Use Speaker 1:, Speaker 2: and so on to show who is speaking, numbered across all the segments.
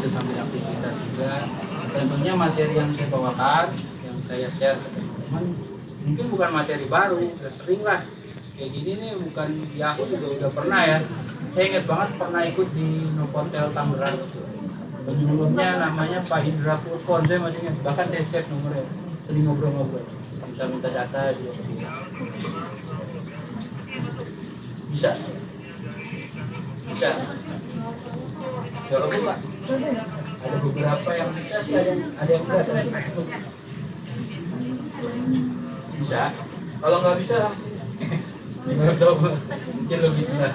Speaker 1: bisa sambil aktivitas juga. Tentunya materi yang saya bawakan, yang saya share ke teman-teman, mungkin bukan materi baru, udah sering lah kayak gini nih, bukan ya, aku juga udah pernah ya. Saya ingat banget pernah ikut di Novotel Tangerang, penyuluhnya namanya Pak Indra Fulkon, saya masih ingat, bahkan saya save nomornya, sering ngobrol-ngobrol, minta data dia. Bisa kalau Pak ada beberapa yang bisa sih, ada yang enggak, bisa. Kalau nggak bisa nggak tahu, mungkin lebih lah.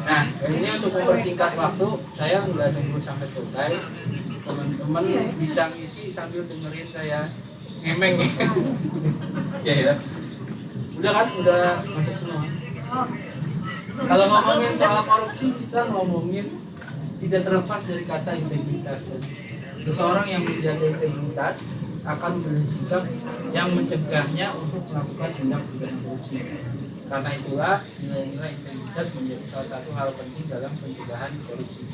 Speaker 1: Nah, ini untuk mempersingkat waktu, saya nggak nunggu sampai selesai. Teman-teman bisa ngisi sambil dengerin saya ngemeng. Ya. Udah kan? Udah masuk semua. Kalau ngomongin soal korupsi, kita ngomongin tidak terlepas dari kata integritas. Seseorang yang menjaga integritas akan bersikap yang mencegahnya untuk melakukan tindak pidana korupsi. Karena itulah nilai-nilai integritas menjadi salah satu hal penting dalam pencegahan korupsi.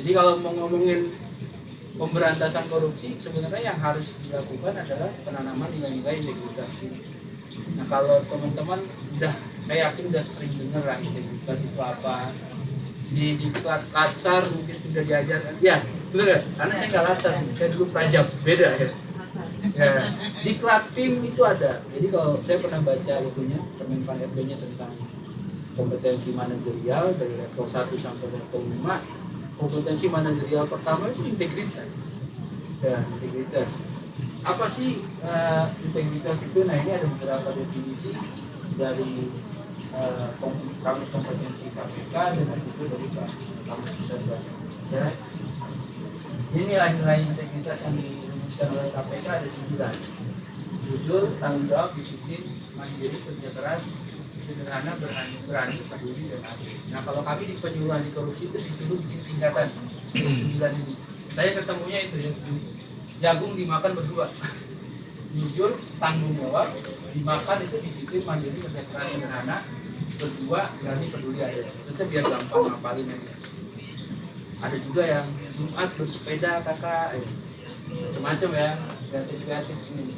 Speaker 1: Jadi kalau mau ngomongin pemberantasan korupsi, sebenarnya yang harus dilakukan adalah penanaman nilai-nilai integritas ini. Nah, kalau teman-teman saya yakin udah sering dengar lah integritas itu apa. Di Latsar mungkin sudah diajarkan. Ya, betul ya? Karena saya nggak Latsar, saya dulu Prajab, beda ya. Ya, di Klatim itu ada. Jadi kalau saya pernah baca itunya, Permenpan RB-nya tentang kompetensi manajerial dari level 1 sampai level 5. Kompetensi manajerial pertama itu integritas. Ya, integritas. Apa sih integritas itu? Nah, ini ada beberapa definisi dari Kamus Kompetensi KPK dan juga dari Kamus Besar Bahasa Indonesia. Ini nilai-nilai integritas yang dirumuskan oleh KPK ada 9. Jujur, tanggung jawab, disiplin, mandiri, kerja keras, sederhana, berani, peduli, dan adil. Nah, kalau kami di penyuluh anti korupsi itu disuruh bikin singkatan dari 9 ini. Saya ketemunya itu ya, jagung dimakan berdua. Jujur, tanggung jawab, dimakan itu disiplin, mandiri, kerja keras, sederhana, berdua, berani, peduli, adil. Itu biar gampang ngapalin aja. Ada juga yang Jumat bersepeda kakak, macam-macam ya, kreatif ini.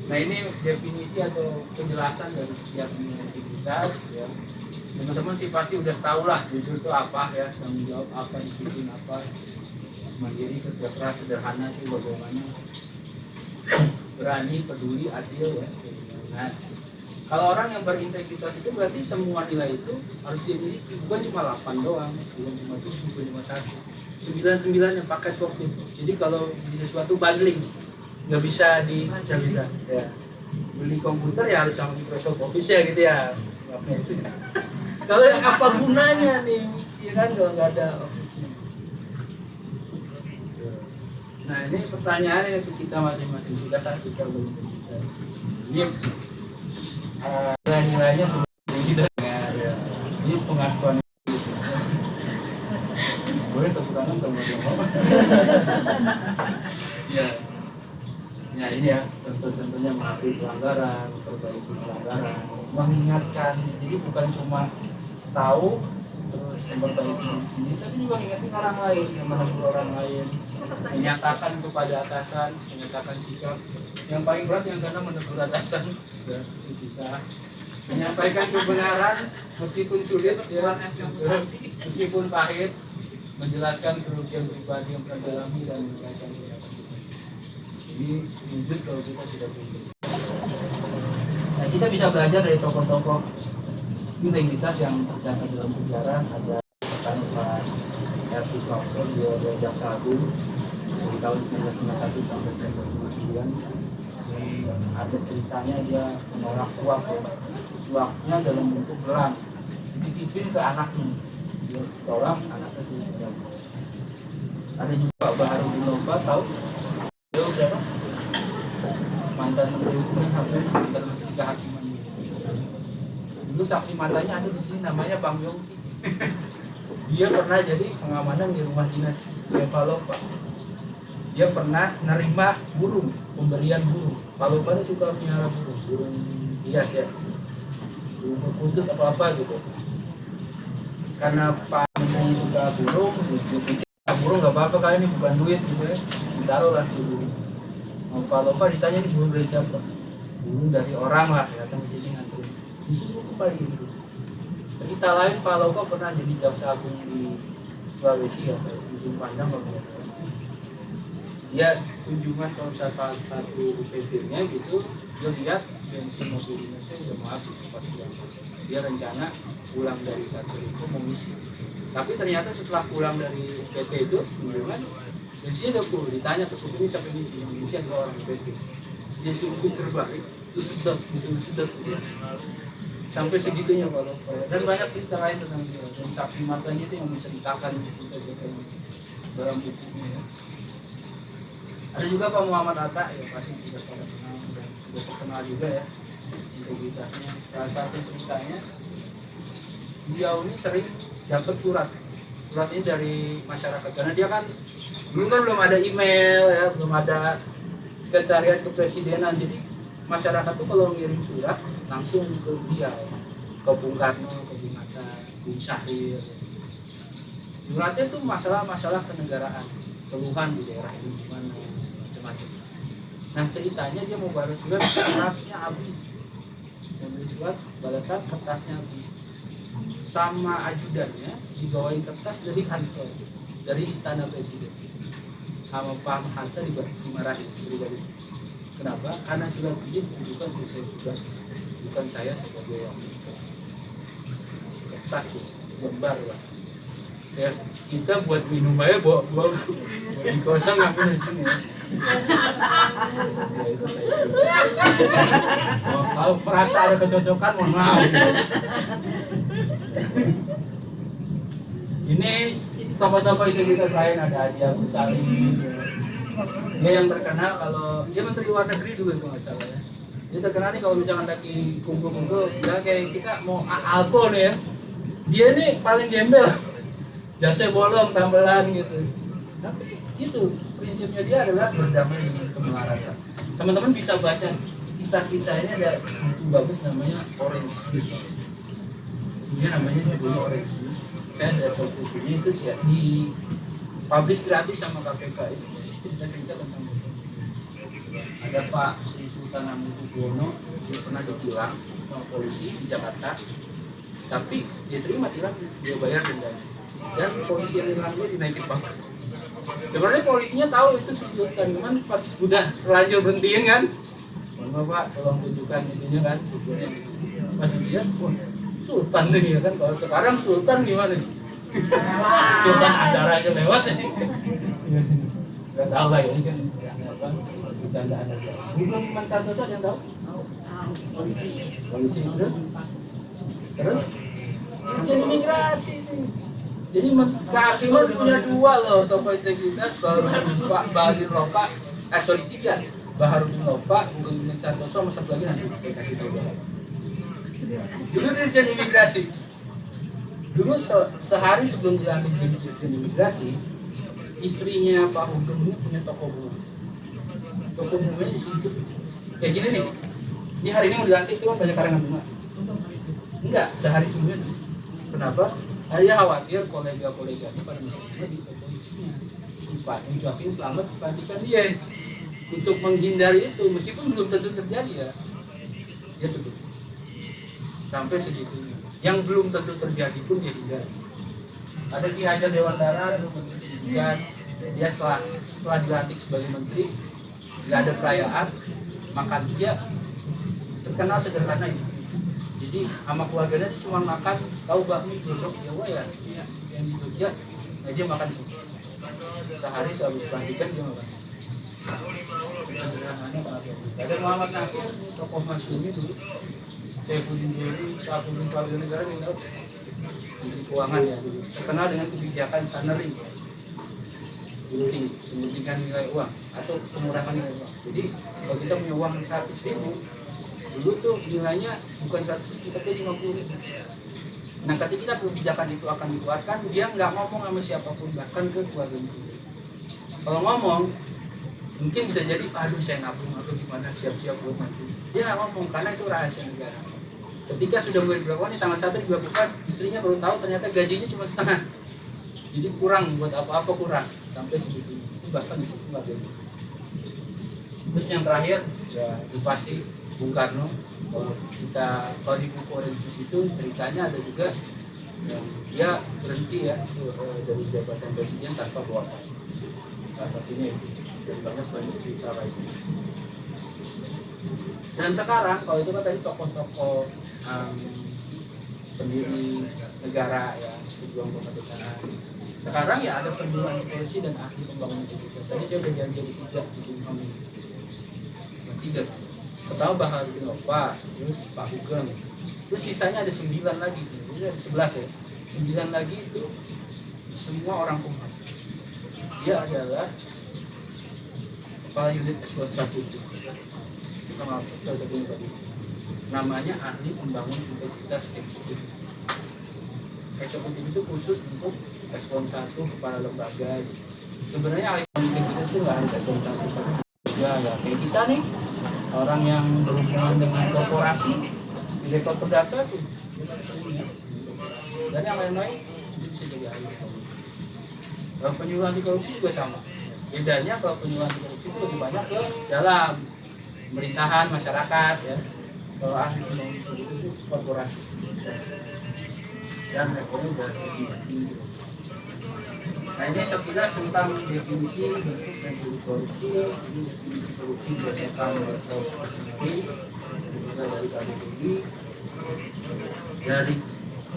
Speaker 1: Nah, ini definisi atau penjelasan dari setiap integritas ya. Teman-teman sih pasti udah tahu lah jujur itu apa ya, tanggung jawab apa, disiplin apa, mandiri, kerja keras, sederhana itu bagaimana, berani, peduli, adil ya. Nah, kalau orang yang berintegritas itu berarti semua nilai itu harus dimiliki, bukan cuma 8 doang, bukan cuma 7, bukan cuma 1, 9 yang paket komplit. Jadi kalau beli sesuatu bundling, nggak bisa bisa ya. Beli komputer ya harus sama Microsoft Office ya gitu ya. Kalau apa gunanya nih, ya kan kalau nggak ada Office-nya. Nah, ini pertanyaannya untuk kita masing-masing, sudahkah kita berintegritas? Ini nilai-nilainya seperti ini ya. Ini pengakuan boleh kekurangan teman-teman. Ya ini ya, tentunya mengakui pelanggaran, perbaiki pelanggaran, mengingatkan. Jadi bukan cuma tahu terus memperbaiki diri sendiri, tapi juga mengingatkan orang lain, yang menegur orang lain, menyatakan kepada atasan, menyatakan sikap. Yang paling berat yang sana menegur atasan, ya, sisa. Menyampaikan kebenaran meskipun sulit, ya, meskipun pahit, menjelaskan kerugian pribadi yang pernah dialami dan menjelaskan. Ini wujud kalau kita sudah wujud. Nah, kita bisa belajar dari tokoh-tokoh integritas yang tercatat dalam sejarah. Ada Pak R.S. Soeharto, dia ada Jaksa Agung dari tahun 1951 sampai 1959. Ada ceritanya dia menolak suap, suapnya dalam bentuk gelang, dititipin ke anaknya, dia tolak anaknya itu. Ada juga Pak Baharudin Loba, tahu? Dia siapa? Mantan Menteri Hukum sampai mantan Menteri Kehakiman. Dulu saksi matanya ada di sini, namanya Bang Yongki. Dia pernah jadi pengamanan di rumah dinas Loba. Dia pernah nerima burung, pemberian burung. Loba ini suka punya burung hias ya. untuk kutut apa gitu. Karena Pak Menteri suka burung, burung nggak apa-apa kali ini bukan duit gitu ya, ditaruh lah di burung. Lupa ditanya ini burung dari siapa? Burung dari orang lah, datang ke sini ngantuk. Disuruh kembali gitu. Cerita lain Pak Loka pernah jadi jaksa agung di Sulawesi atau ujung pandang kalau dia kunjungan ke salah satu UPT-nya gitu, dia lihat bensin mobil dinasnya udah mau habis pas dia rencana pulang dari satu itu mau misi, tapi ternyata setelah pulang dari UPT itu kunjungan bensinnya udah full. Ditanya ke supirnya siapa misi, yang misi adalah orang UPT. Dia suruh terbalik, disedot gitu. Sampai segitunya kalau dan banyak cerita lain tentang dia dan saksi matanya itu yang bisa ditakan dalam bukunya ya. Ada juga Pak Muhammad Atta ya, pasti sudah pada kenal dan sudah terkenal juga ya integritasnya. Salah satu ceritanya beliau ini sering dapat surat ini dari masyarakat karena dia kan dulu kan belum ada email ya, belum ada sekretariat kepresidenan, jadi masyarakat tuh kalau ngirim surat langsung ke dia, ke Bung Karno, ke Bung Hatta, Bung Syahrir. Suratnya tuh masalah kenegaraan, keluhan di daerah ini gimana, macam-macam. Nah ceritanya dia mau balas surat, kertasnya habis. Membeli surat, balasan kertasnya habis. Sama ajudannya dibawain kertas dari kantor, dari istana presiden. Sama Pak Hatta dimarahin pribadi. Kenapa? Karena sudah izin tunjukkan ke saya juga, bukan saya sebagai yang kertas gambar lah. Ya, kita buat minum aja bawa di kosong ngambil di sini ya. Ya itu saya. Kalau merasa ada kecocokan mohon maaf. Ini tokoh-tokoh integritas lain ada Adia Besari. Dia yang terkenal kalau dia menteri luar negeri dulu itu nggak salah ya. Dia terkenal nih kalau misalkan lagi kumpul-kumpul, ya kayak kita mau alko nih ya. Dia nih paling gembel, jasnya bolong, tambelan gitu. Tapi itu prinsipnya dia adalah berdamai dengan kemelaratan. Teman-teman bisa baca kisah-kisahnya, ada buku bagus namanya Orange Juice. Dia namanya judulnya Orange Juice. Saya ada soft bukunya itu sih ya, di publish gratis sama KPK. Ini cerita-cerita tentang itu. Ada Pak Sri Sultan Hamengkubuwono, dia pernah ditilang sama polisi di Jakarta, tapi dia terima tilang, dia bayar dendanya. Dan polisi yang nilangnya dinaikin banget. Sebenarnya polisinya tahu itu Sultan, cuman pas udah terlanjur berhentiin kan, mohon Pak, tolong tunjukkan itunya kan, supirnya. Pas dia, Sultan nih ya kan, kalau sekarang Sultan gimana nih? Sultan Andara aja lewat ya. Gak tahu lah ya, ini kan bercandaan aja. Bukan Iman Santoso yang tahu? Polisi terus Dirjen Imigrasi ini. Jadi kehakiman punya dua loh tokoh integritas, Pak Baharudin Lopa, tiga. Baharudin Lopa, bukan Iman Santoso, sama satu lagi nanti saya kasih tahu dia. Dulu Dirjen Imigrasi. Dulu sehari sebelum dilantik di Dirjen Imigrasi, istrinya Pak Hugeng ini punya toko bunga. Toko bunganya di situ. Kayak gini nih. Ini hari ini mau dilantik tuh banyak karangan bunga. Enggak, sehari sebelumnya. Kenapa? Dia khawatir kolega-koleganya pada bisa bunga di toko istrinya. Pak ngucapin selamat pelantikan dia. Untuk menghindari itu, meskipun belum tentu terjadi ya. Dia tutup. Sampai segitunya. Yang belum tentu terjadi pun dia hindari. Ada Ki Hajar Dewantara dulu menteri pendidikan, dia setelah dilantik sebagai menteri nggak ada perayaan, makan dia terkenal sederhana itu. Jadi sama keluarganya cuma makan tahu bakmi godok Jawa ya, yang di Jogja, nah dia makan itu. Sehari sehabis pelantikan dia makan. Sederhananya sangat bagus. Ada Muhammad Nasir, tokoh Masyumi dulu. Saifuddin Duri, Syafuddin Kepala Negara yang tahu Menteri Keuangan ya dulu. Terkenal dengan kebijakan Sanering, pendidikan nilai uang atau pengurangan nilai uang. Jadi kalau kita punya uang 100.000, dulu tuh nilainya bukan 100.000 tapi 50.000. Nah ketika kebijakan itu akan dikeluarkan, dia nggak ngomong sama siapapun, bahkan ke keluarga sendiri. Kalau ngomong, mungkin bisa jadi, aduh saya nabung atau gimana, siap-siap buat nanti. Dia nggak ngomong karena itu rahasia negara. Ketika sudah mulai diberlakukan di tanggal 1 diberlakukan, istrinya baru tahu ternyata gajinya cuma setengah. Jadi kurang, buat apa-apa kurang sampai segitu. Itu bahkan itu nggak gaji. Terus yang terakhir ya itu pasti Bung Karno. Kalau di buku ada di situ ceritanya ada juga yang dia berhenti ya dari jabatan presiden tanpa buatan. Salah satunya itu. Dan banyak cerita lainnya. Dan sekarang kalau itu kan tadi tokoh-tokoh pendiri negara ya, pejuang kemerdekaan. Sekarang ya ada perjuangan korupsi dan ahli pembangunan integritas. Tadi saya udah janji 3 di kami. 3. Pertama Bahar Nova, terus Pak Hugeng. Terus sisanya ada 9 lagi. Jadi ada 11 ya. 9 lagi itu semua orang Kumham. Dia adalah kepala unit eselon 1 itu. Sama salah satunya tadi. Namanya ahli pembangunan integritas eksekutif. Eksekutif itu khusus untuk eselon 1 kepala lembaga. Sebenarnya ahli pembangunan integritas itu nggak harus eselon 1 ya kayak kita nih, orang yang berhubungan dengan korporasi, direktur perdata tuh, dan yang lain-lain itu bisa jadi ahli. Kalau penyuluhan anti korupsi juga sama. Bedanya kalau penyuluhan anti korupsi itu lebih banyak ke dalam pemerintahan, masyarakat ya. Kalau ahli pembangunan itu korporasi dan levelnya udah lebih tinggi. Nah ini sekilas tentang definisi bentuk dan jenis korupsi. Ini definisi korupsi berdasarkan juga dari KBBI, dari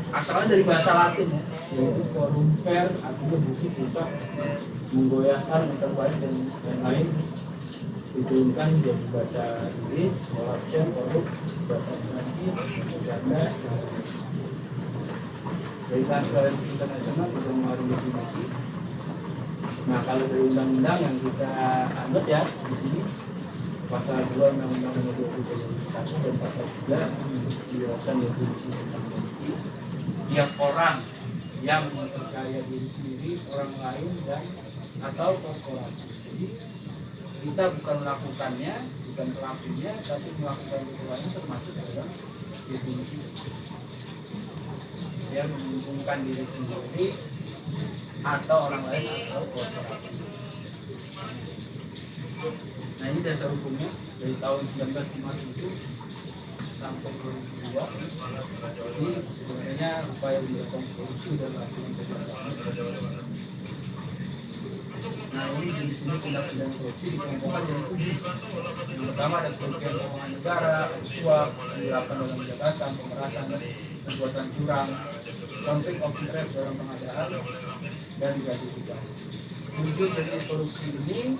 Speaker 1: asalnya dari bahasa Latin ya, yaitu corrumper, artinya busuk, rusak, menggoyahkan, memperbaik dan lain-lain. Diturunkan menjadi bahasa Inggris, corruption, korup, bahasa Prancis, Uganda. Dari Transparency International kita mengeluarkan definisi. Nah kalau dari undang-undang yang kita anut ya di sini pasal 2 Undang-Undang Nomor 20 dan pasal 3 menjelaskan definisi tentang korupsi. Tiap orang yang mempercaya diri sendiri, orang lain dan atau korporasi. Jadi kita bukan melakukannya, bukan pelakunya, tapi melakukan itu lain termasuk dalam definisi. Dia menguntungkan diri sendiri atau orang lain atau korporasi. Nah ini dasar hukumnya dari tahun 1957 sampai 2002. Ini sebenarnya upaya melakukan korupsi dan lakukan sesuatu. Nah ini di sini tindak pidana korupsi dikelompokkan jadi 7. Yang pertama ada kerugian keuangan negara, suap, penggelapan dalam jabatan, pemerasan, perbuatan curang, konflik of interest dalam pengadaan, dan gratifikasi. 7 jenis korupsi ini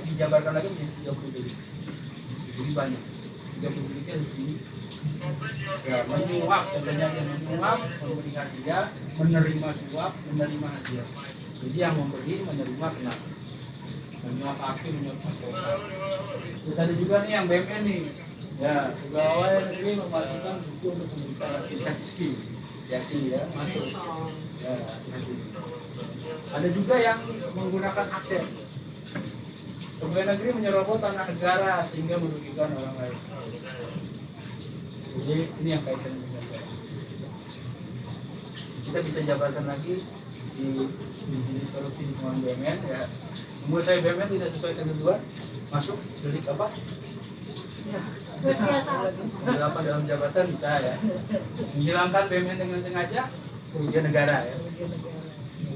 Speaker 1: dijabarkan lagi menjadi 30 delik. Jadi banyak. 30 deliknya harus ini. Ya, menyuap, contohnya yang menyuap, memberi hadiah, menerima suap, menerima hadiah. Jadi yang memberi, menerima kena. Menyuap hakim, menyuap advokat. Terus ada juga nih yang BMN nih. Ya, pegawai negeri memasukkan buku untuk pemeriksaan administrasi. Jadi ya, masuk. Ya, ada juga yang menggunakan aset. Pegawai negeri menyerobot tanah negara sehingga merugikan orang lain. Jadi ini yang kaitan dengan negara. Kita bisa jabarkan lagi di jenis korupsi di lingkungan BUMN ya. Menurut saya BUMN tidak sesuai ketentuan, masuk delik apa? Penggelapan dalam jabatan bisa ya. Menghilangkan BUMN dengan sengaja, kerugian negara ya.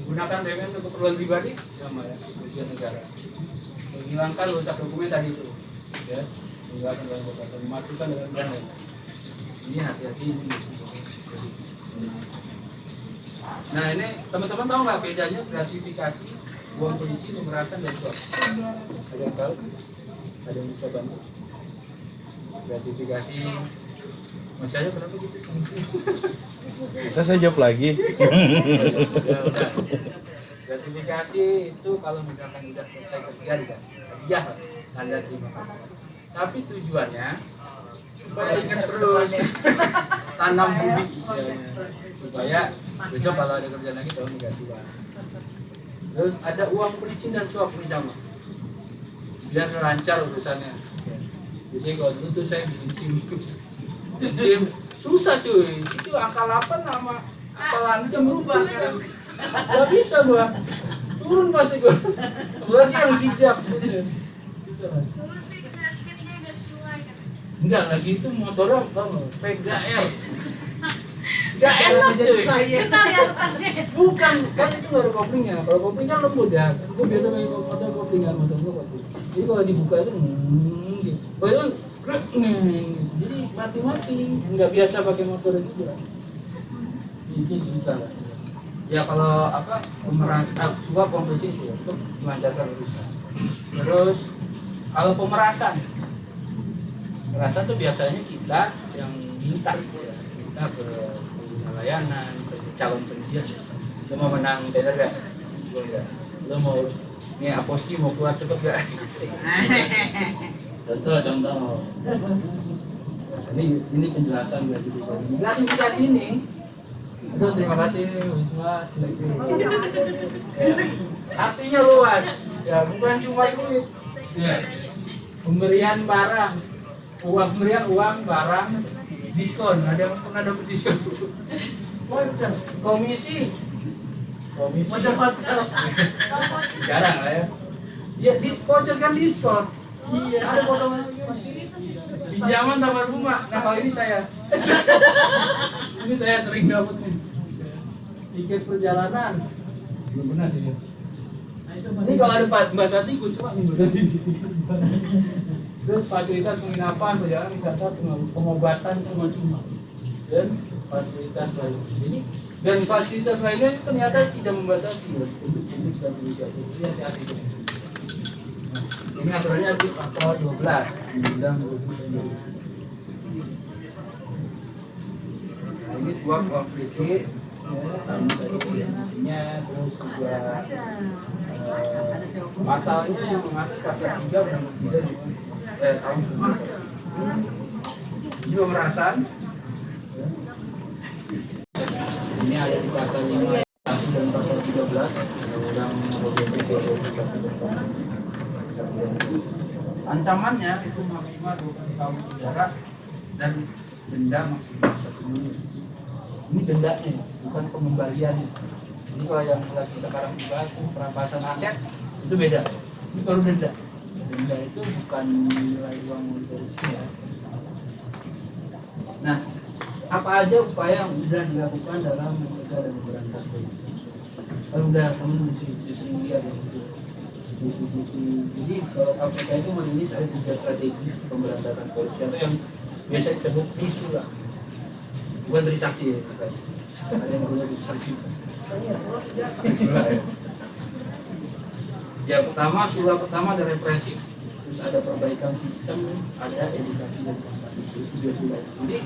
Speaker 1: Menggunakan BUMN untuk keperluan pribadi sama ya, kerugian negara. Menghilangkan rusak dokumen tadi itu, ya. Menghilangkan dalam jabatan, dimasukkan dalam dana. Ini hati-hati ini. Nah ini teman-teman tahu nggak bedanya gratifikasi, uang pelicin, pemerasan dan suap? Ada yang tahu? Ada yang bisa bantu? Gratifikasi, Mas saya kenapa gitu?
Speaker 2: Saya jawab lagi.
Speaker 1: Ya, udah. Gratifikasi itu kalau misalkan udah selesai kerja dikasih hadiah, tanda terima kasih. Tapi tujuannya supaya ingat terus, tanam budi istilahnya, supaya besok kalau ada kerjaan lagi tahun dikasih uang. Terus ada uang pelicin dan suap ini sama, biar lancar urusannya. Biasanya kalau dulu tuh saya bikin SIM susah cuy, itu angka 8 sama angka lanjut berubah kan. Gak bisa gua, turun pasti gua. Apalagi yang jijak bisa.
Speaker 3: Turun sih karena speednya udah sesuai kan.
Speaker 1: Enggak lagi itu motornya Vega R. Gak enak cuy.
Speaker 3: Kita ya setelahnya.
Speaker 1: Bukan, kan itu gak ada koplingnya. Kalau kopling kan lembut ya. Gue biasa pakai motor koplingan motor gue kopling. Jadi kalau dibuka itu gitu. Kalau itu jadi mati-mati. Nggak biasa pakai motor itu juga. Itu susah. Ya kalau apa suap pembenci itu untuk melancarkan urusan. Terus kalau pemerasan tuh biasanya kita yang minta gitu ya. Kita ke pengguna layanan, ke calon penjual. Lo mau menang tender gak? Lo mau ini aposti mau keluar cepet gak? Contoh. Ini penjelasan dari gratifikasi ini. Aduh, terima kasih Wisma. Artinya luas. Ya bukan cuma duit. Ya. Pemberian barang, uang, barang, diskon. Ada yang pernah dapat diskon? Komisi. Jarang lah ya. Ya dipocorkan diskon. Iya. Ada potongan pinjaman tambah rumah. Nah kali ini saya. Ini saya sering dapat nih. Tiket perjalanan. Belum pernah sih. Ini kalau ada Mbak Sati, gue cuma nih berarti. Terus fasilitas penginapan, perjalanan wisata, pengobatan cuma-cuma. Dan fasilitas lain. Jadi dan fasilitas lainnya ternyata tidak membatasi untuk gratifikasi. Jadi hati-hati. Ini aturannya di pasal 12 Undang-Undang 2020. Nah, ini suap uang PC ya, sama tadi definisinya, terus juga pasalnya yang mengatur pasal 3 Undang-Undang 3 tahun 19. Ini pemerasan. Ini ada di pasal 5 dan pasal 13 Undang-Undang 2020. Ancamannya itu maksimal 20 tahun penjara dan denda maksimal 1 miliar. Ini dendanya, bukan pengembaliannya. Ini kalau yang lagi sekarang dibahas perampasan aset itu beda. Ini baru denda. Denda itu bukan nilai uang korupsi ya. Nah, apa aja upaya yang sudah dilakukan dalam mencegah dan memberantas korupsi? Kalau udah temen sering lihat ya. Jadi kalau KPK itu merilis ada 3 strategi pemberantasan korupsi atau yang biasa disebut Trisula. Bukan Trisakti ya, ada yang punya Trisakti. Trisula ya. Ya pertama, sula pertama ada represif, terus ada perbaikan sistem, ada edukasi dan prestasi. Itu 3 sula. Jadi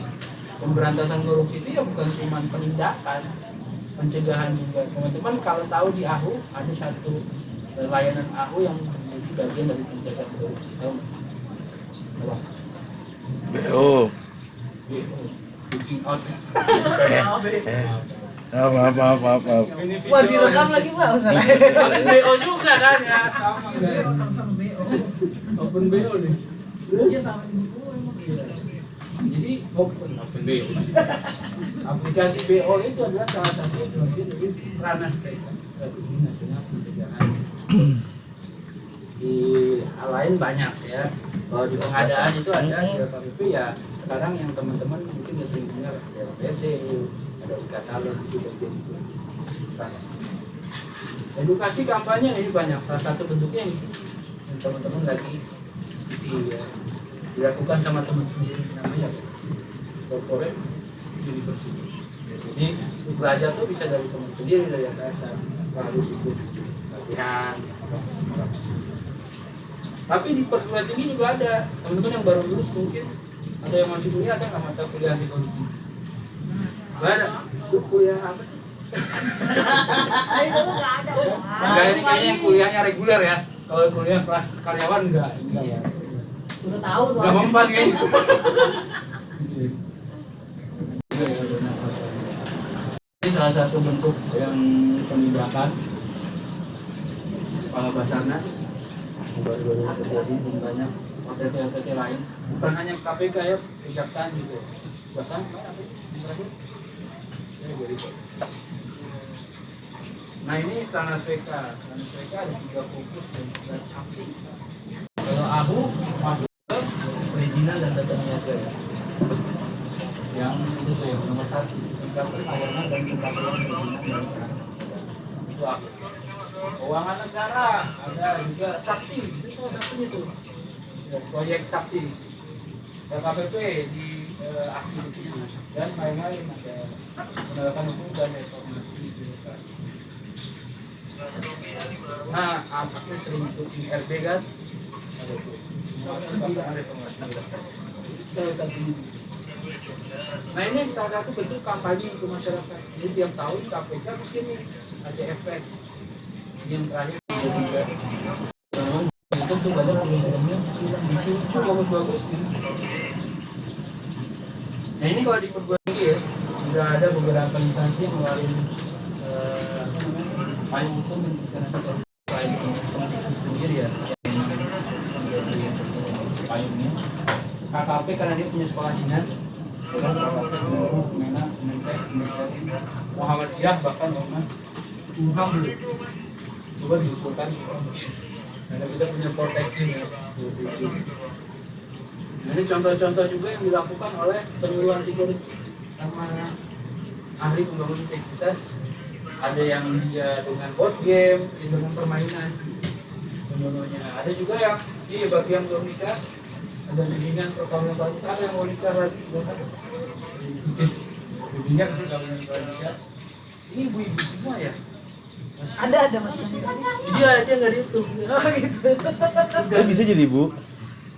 Speaker 1: pemberantasan korupsi itu ya bukan cuma penindakan, pencegahan juga. Teman-teman kalau tahu di AHU ada satu layanan AHU yang menjadi bagian dari pencegahan korupsi. Tahu?
Speaker 2: BO.
Speaker 1: Booking out.
Speaker 2: Maaf.
Speaker 4: Wah, direkam lagi Pak, masalah.
Speaker 1: Habis BO juga kan ya, sama guys. Open BO nih. Terus jadi open BO. Aplikasi BO itu adalah salah satu bagian dari Ranas Strategi Nasional Pencegahan. Di hal lain banyak ya. Kalau di pengadaan itu ada di LKPP ya. Sekarang yang teman-teman mungkin nggak sering dengar ada LPC, ada e-katalog itu bagian itu. Edukasi kampanye ini banyak. Salah satu bentuknya yang teman-teman lagi dilakukan sama teman sendiri namanya corporate university. Jadi belajar tuh bisa dari teman sendiri, dari atasan, harus ikut latihan. Tapi di perguruan tinggi juga ada teman-teman yang baru lulus mungkin atau yang masih kuliah, ada nggak mata kuliah di korupsi? Ada. Lu kuliah apa? Enggak, ini kayaknya yang kuliahnya reguler ya. Kalau kuliah kelas karyawan enggak ya.
Speaker 4: Udah tahu
Speaker 1: Enggak
Speaker 4: soalnya.
Speaker 1: mempan kayaknya. Ini salah satu bentuk yang penindakan kepala Basarnas baru-baru terjadi di banyak OTT lain, bukan hanya KPK ya, kejaksaan juga. Kejaksaan apa? Nah ini Stranas PK. Stranas PK ada 3 fokus dan 11 aksi. Kalau AHU masuk ke perizinan dan tata niaga ya. Yang itu tuh yang nomor 1, tingkat perkawanan dan pembatasan perizinan dan itu AHU. Keuangan negara ada juga Sakti, itu salah satunya tuh ya, proyek Sakti. KPP di aksi di sini dan lain-lain ada penegakan hukum dan reformasi birokrasi. Nah, anaknya sering ikut RB kan? Ada tuh. Penegakan reformasi birokrasi. Salah satunya. Nah ini salah satu bentuk kampanye ke masyarakat. Jadi tiap tahun KPK bikin nih ACFS yang terakhir juga. Itu tuh banyak filmnya, itu bagus-bagus. Nah ini kalau di perguruan tinggi ya, sudah ada beberapa instansi yang ngeluarin payung hukum yang bicara tentang payung hukum sendiri ya, yang payungnya. KKP karena dia punya sekolah dinas, terus KKP Guru, Kemenak, Kementerian, Kementerian, Muhammadiyah bahkan Ormas, Umham dulu. Coba diusulkan, karena kita punya proteksi ya. Ini contoh-contoh juga yang dilakukan oleh penyuluh anti korupsi sama ahli pembangunan integritas. Ada yang dia dengan board game, dengan permainan penyuluhnya. Ada juga yang bagi yang belum nikah, ada bimbingan perkawinan baru. Ada yang mau nikah lagi sebenarnya. Bimbingan perkawinan baru. Ini ibu-ibu semua ya.
Speaker 4: Ada mas.
Speaker 1: Dia aja nggak dihitung.
Speaker 4: Oh gitu.
Speaker 2: Saya bisa jadi ibu.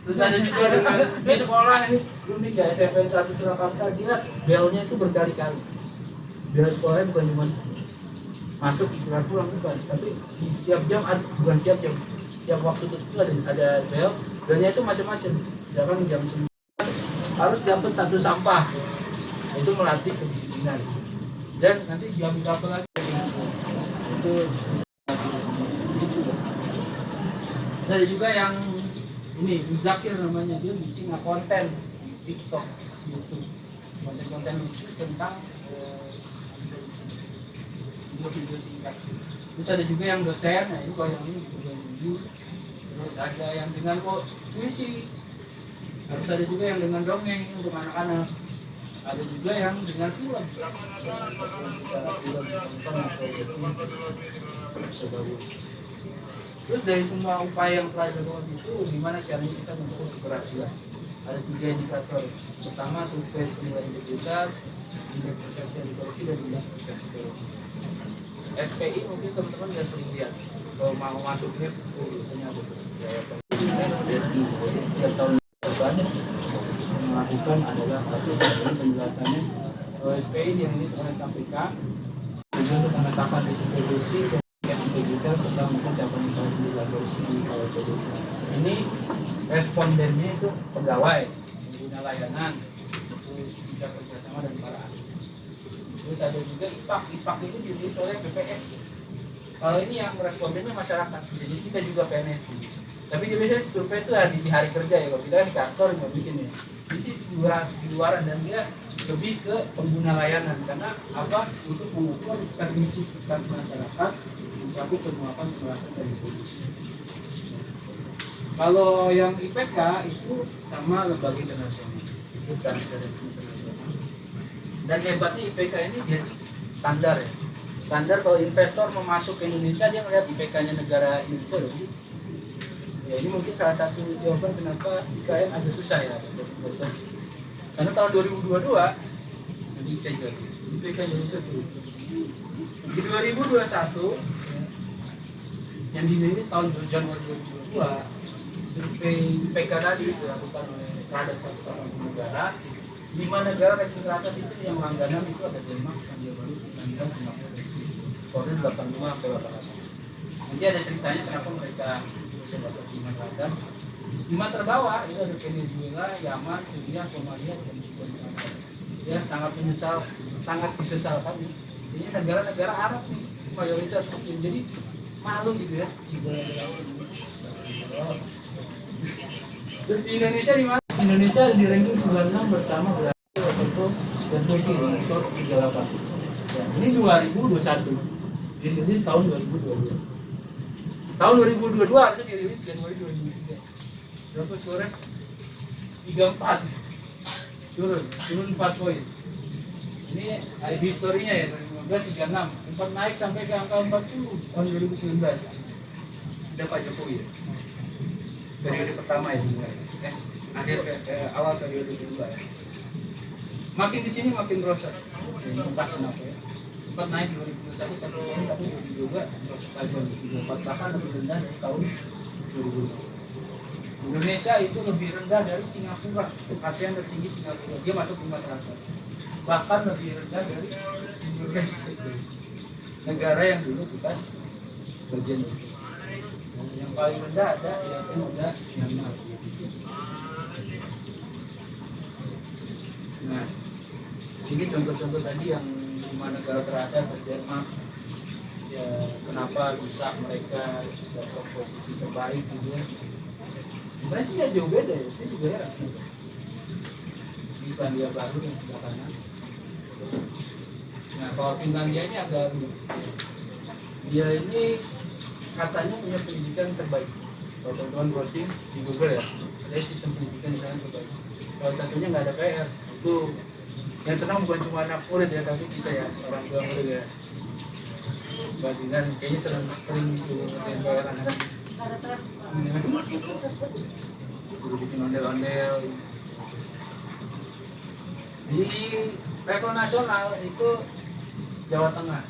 Speaker 1: Terus ada juga dengan di sekolah ini belum nih ya SMPN 1 Surakarta, dia belnya itu berkali-kali. Bel sekolahnya bukan cuma masuk istirahat pulang bukan, tapi di setiap jam bukan setiap jam, setiap waktu tertentu ada bel. Belnya itu macam-macam. Misalkan jam 9 harus dapat 1 sampah. Itu melatih kedisiplinan. Dan nanti jam berapa lagi itu ada juga yang ini Zakir namanya, dia bikin konten TikTok, YouTube, konten lucu tentang video singkat. Terus ada juga yang dosen, nah ini kalau yang ini video. Terus ada yang dengan puisi, harus ada juga yang dengan dongeng untuk anak-anak. Ada juga yang dengan film. Terus dari semua upaya yang telah dilakukan itu, gimana caranya kita mengukur keberhasilan? Ada 3 indikator. Pertama, survei penilaian integritas, indeks persepsi anti korupsi, dan indeks persepsi korupsi. SPI mungkin teman-teman nggak sering lihat. Kalau mau masuk web, biasanya ada tiap tahun depan melakukan adalah satu penjelasannya SPI dirilis oleh KPK untuk penetapan risiko korupsi, integritas serta mungkin capaian korupsi kalau korupsi. Ini respondennya itu pegawai, pengguna layanan, terus kita kerjasama dan para ahli. Terus ada juga IPAK itu dirilis oleh BPS. Kalau ini yang respondennya masyarakat, jadi kita juga PNS. Tapi dia biasanya survei itu di hari kerja ya, kalau kita kan di kantor nggak bikin ya. Jadi di luaran dan dia lebih ke pengguna layanan karena apa? Untuk mengukur permisivitas masyarakat mencakup penguapan perasaan dari polisi. Kalau yang IPK itu sama lembaga internasional, itu transparansi internasional. Dan hebatnya IPK ini dia standar ya. Standar kalau investor mau masuk ke Indonesia dia ngelihat IPK-nya negara Indonesia loh. Ya ini mungkin salah satu jawaban kenapa IKN agak susah ya untuk investor. Karena tahun 2022 nanti saya jawab IPK Indonesia sulit. Di 2021 yang dirilis tahun Januari 2022 survei IPK tadi dilakukan oleh terhadap 180 negara. 5 negara ranking teratas itu yang langganan itu ada Denmark, Selandia Baru, Finlandia, Singapura, dan Swedia. Skornya 85 ke 88. Nanti ada ceritanya kenapa mereka bisa dapat 5 teratas. 5 terbawah itu ada Venezuela, Yaman, Syria, Somalia, dan Sudan. Ya sangat disesalkan. Ini negara-negara Arab nih, mayoritas Muslim. Jadi malu gitu ya. Terus di Indonesia di mana? Indonesia di ranking 96 bersama Brazil, Lesotho, dan Turki dengan skor 38. Ya, ini 2021. Dirilis tahun 2022. Tahun 2022 harusnya dirilis Januari 2023. Berapa skornya? 34. Turun 4 poin. Ini ID historinya ya, 2015 36. Sempat naik sampai ke angka 40 tahun 2019. Sudah Pak Jokowi ya. Periode pertama ya, akhir awal periode kedua ya. Makin di sini makin merosot. Entah kenapa ya. Sempat naik 2021 sampai tahun 2022 merosot lagi 2024 bahkan lebih rendah dari tahun 2020. Indonesia itu lebih rendah dari Singapura, ASEAN tertinggi Singapura, dia masuk 5 teratas. Bahkan lebih rendah dari Indonesia, negara yang dulu bekas bagian itu. Yang paling rendah ada yang ada Myanmar. Nah, ini contoh-contoh tadi yang 5 negara teratas Denmark. Ya, kenapa bisa mereka dapat posisi terbaik gitu ya? Sebenarnya sih jauh beda ya, ini juga heran. Di Selandia Baru yang sebelah kanan. Nah, kalau Finlandia ini agak unik. Dia ini katanya punya pendidikan terbaik. Kalau teman-teman browsing di Google ya, ada sistem pendidikan di sana terbaik. Kalau satunya nggak ada PR, itu yang senang bukan cuma anak murid ya, tapi kita ya, orang tua murid ya. Bandingan kayaknya sering disuruh ngerjain PR anak. Suruh bikin ondel-ondel. Di level nasional itu Jawa Tengah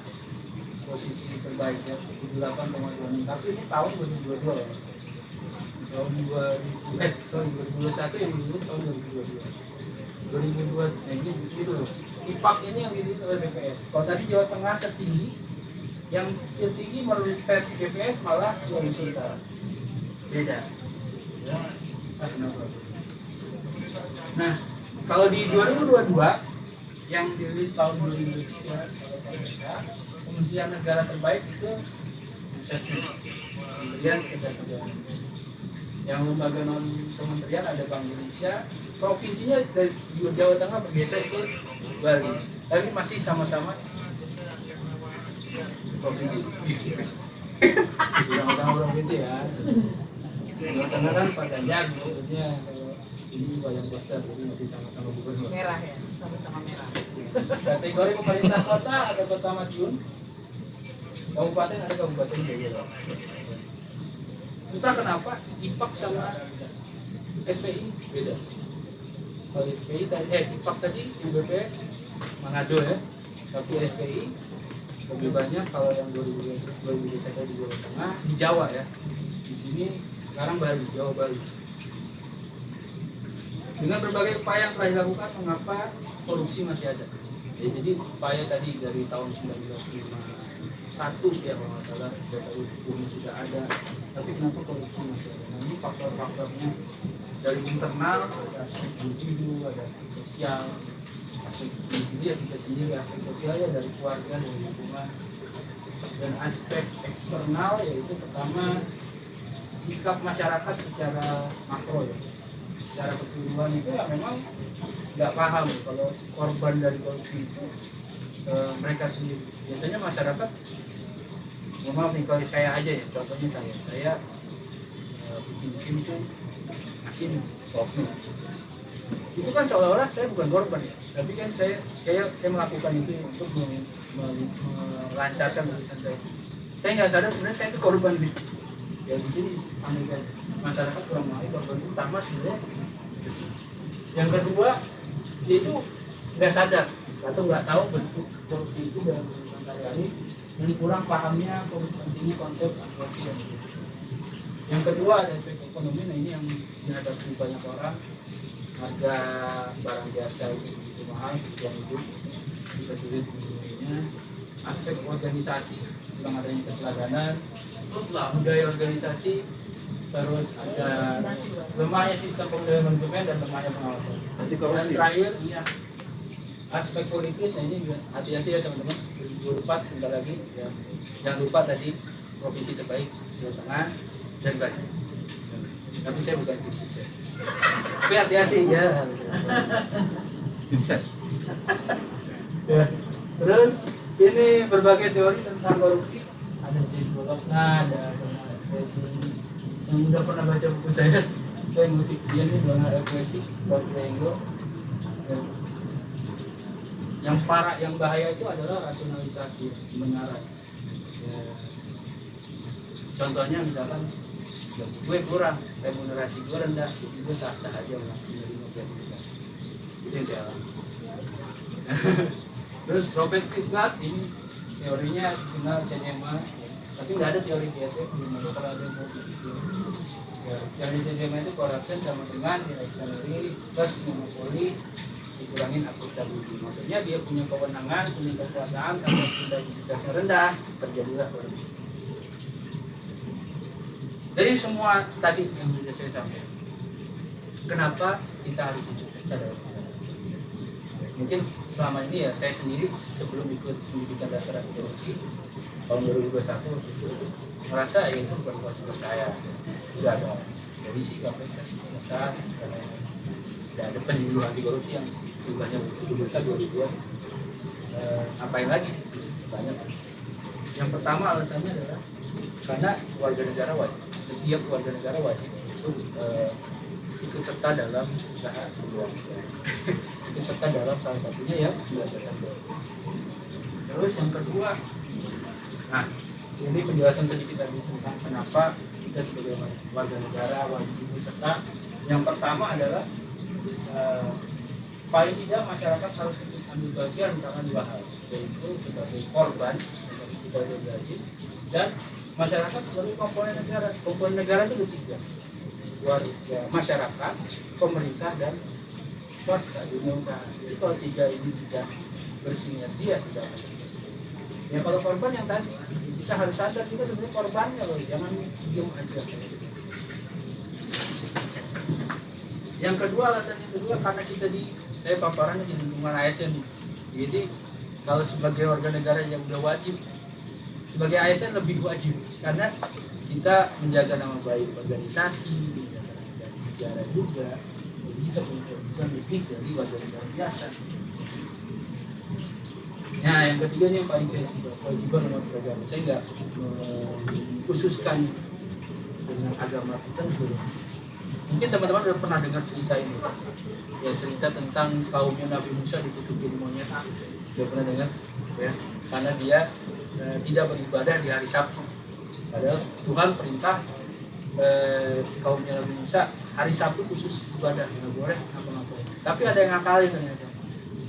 Speaker 1: posisi terbaiknya 78,26, tapi ini tahun 2022 ya. Tahun 2021 yang dulu tahun 2022 ini gitu loh. IPAK ini yang dirilis oleh BPS. Kalau tadi Jawa Tengah tertinggi, yang tertinggi menurut versi BPS malah Sulawesi Utara. Beda ya. Nah, kalau di 2022 yang dirilis tahun 2023 Kementerian Negara Terbaik itu Sesnek, Kementerian Sekretaris Negara. Yang lembaga non kementerian ada Bank Indonesia, provinsinya dari Jawa Tengah bergeser ke Bali, tapi masih sama-sama provinsi. Sama-sama provinsi ya. Jawa Tengah kan Pak Ganjar, maksudnya ini wayang poster, jadi masih sama-sama gubernur.
Speaker 4: Merah ya, sama-sama merah.
Speaker 1: Kategori pemerintah kota ada Kota Madiun, kabupaten ada Kabupaten Jaya. Entah kenapa IPAK sama SPI beda. Kalau SPI tadi, IPAK tadi UBPS Manado ya, tapi SPI lebih banyak. Kalau yang 2020 saya di Jawa Tengah, di Jawa ya. Di sini sekarang Bali, Jawa Bali. Dengan berbagai upaya yang telah dilakukan, mengapa korupsi masih ada? Ya, jadi upaya tadi dari tahun 1951 ya kalau nggak salah, data hukumnya sudah ada, tapi kenapa korupsi masih ada? Nah, ini faktor-faktornya dari internal, ada aspek individu, ada aspek sosial, aspek individu ya kita sendiri, aspek sosial ya dari keluarga, dari lingkungan, dan aspek eksternal yaitu pertama sikap masyarakat secara makro ya. Secara keseluruhan itu ya memang nggak paham kalau korban dari korupsi itu mereka sendiri. Biasanya masyarakat, maaf nih kalau saya aja ya, contohnya saya bikin SIM itu asin kopi. Itu kan seolah-olah saya bukan korban ya, tapi kan saya melakukan itu untuk melancarkan tulisan saya. Saya nggak sadar sebenarnya saya itu korban gitu. Ya di sini sampaikan masyarakat kurang mau korban utama sebenarnya. Yang kedua, dia itu nggak sadar atau nggak tahu bentuk korupsi itu dalam kehidupan sehari-hari, dan kurang pahamnya pentingnya konsep korupsi dan itu. Yang kedua ada aspek ekonomi, nah ini yang dihadapi banyak orang, harga barang jasa itu begitu mahal, kebutuhan hidup kita sulit memenuhinya. Aspek organisasi, kurang adanya keteladanan, budaya organisasi, terus ada lemahnya sistem pemilihan manajemen dan lemahnya pengawasan. Dan terakhir, ya, aspek politis, nah ini juga hati-hati ya teman-teman. 2024 bentar lagi, ya. Jangan lupa tadi provinsi terbaik Jawa Tengah dan Bali. Tapi saya bukan tim sukses. Tapi hati-hati ya.
Speaker 2: Tim ses.
Speaker 1: Ya. Terus ini berbagai teori tentang korupsi. Ada James Bologna, ada Donald Equation. Yang udah pernah baca buku saya ngutip dia nih Donald Equation, Don Triangle. Yang parah, yang bahaya itu adalah rasionalisasi kebenaran. Ya. Contohnya misalkan gue kurang, remunerasi gue rendah, jadi gue sah-sah aja menerima gratifikasi. Itu yang saya alami. Terus Robert Kiyosaki ini teorinya dikenal CMA, tapi nggak ada teori DSM di mana kalau ada yang mau begitu. Ya, teori CMA itu corruption sama dengan nilai salary plus monopoli dikurangin akuntabilitas. Maksudnya dia punya kewenangan, punya kekuasaan, tapi integritasnya rendah, terjadilah korupsi. Dari semua tadi yang sudah saya sampaikan, kenapa kita harus hidup secara mungkin selama ini ya saya sendiri sebelum ikut pendidikan dasar anti korupsi tahun 2021 itu merasa ya itu bukan kewajiban saya, tidak ada polisi KPK karena tidak ada penyuluh anti korupsi yang jumlahnya begitu besar 2000-an. Ngapain lagi? Banyak. Yang pertama alasannya adalah karena warga negara wajib, setiap warga negara wajib itu ikut serta dalam usaha keuangan, ikut serta dalam salah satunya yang pemberantasan korupsi. Terus yang kedua, nah ini penjelasan sedikit tadi tentang kenapa kita sebagai warga negara wajib ikut serta. Yang pertama adalah paling tidak masyarakat harus ambil bagian karena dua hal, yaitu sebagai korban seperti kita regulasi dan masyarakat sebagai komponen negara. Komponen negara itu tiga, warga masyarakat, pemerintah dan swasta, dunia usaha. Jadi kalau tiga ini tidak bersinergi ya tidak akan berhasil. Ya kalau korban yang tadi kita harus sadar kita sebenarnya korbannya loh, jangan diam aja. Yang kedua, alasan yang kedua karena kita saya paparannya di lingkungan ASN. Jadi kalau sebagai warga negara yang udah wajib, sebagai ASN lebih wajib karena kita menjaga nama baik organisasi, menjaga negara juga. Jadi kita punya kewajiban lebih dari warga negara biasa. Nah, yang ketiganya yang paling saya suka, kewajiban umat beragama. Saya nggak khususkan dengan agama tertentu. Mungkin teman-teman sudah pernah dengar cerita ini, ya cerita tentang kaumnya Nabi Musa ditutupin monyet. Sudah pernah dengar, ya? Karena dia tidak beribadah di hari Sabtu. Padahal Tuhan perintah kaumnya Nabi Musa hari Sabtu khusus ibadah, nggak boleh apa-apa. Tapi ada yang ngakalin ternyata.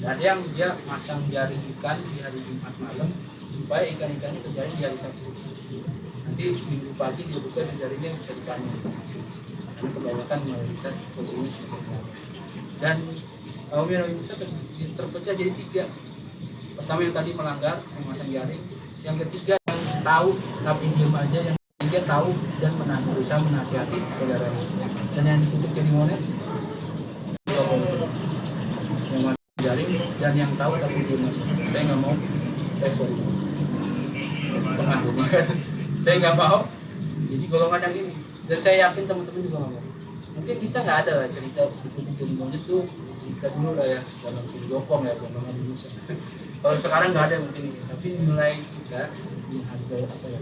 Speaker 1: Ada yang dia masang jaring ikan di hari Jumat malam supaya ikan-ikannya terjaring di hari Sabtu. Nanti minggu pagi dia buka dan jaringnya bisa dipanen. Karena kebanyakan mayoritas posisinya seperti itu. Dan kaumnya Nabi Musa terpecah jadi tiga. Pertama yang tadi melanggar, memasang jaring. Yang ketiga yang tahu tapi diam aja. Yang ketiga tahu dan berusaha menasihati saudaranya. Dan yang ditutup jadi monet yang masang jaring dan yang tahu tapi diam aja. Saya nggak mau. Sorry. Tengah ini kan. Saya nggak mau. Jadi golongan yang ini. Dan saya yakin teman-teman juga nggak mau. Mungkin kita nggak ada lah cerita ditutup jadi monet tuh cerita dulu lah ya dalam Jokong ya golongan Indonesia. Kalau sekarang nggak ada mungkin, tapi nilai kita menghargai apa ya,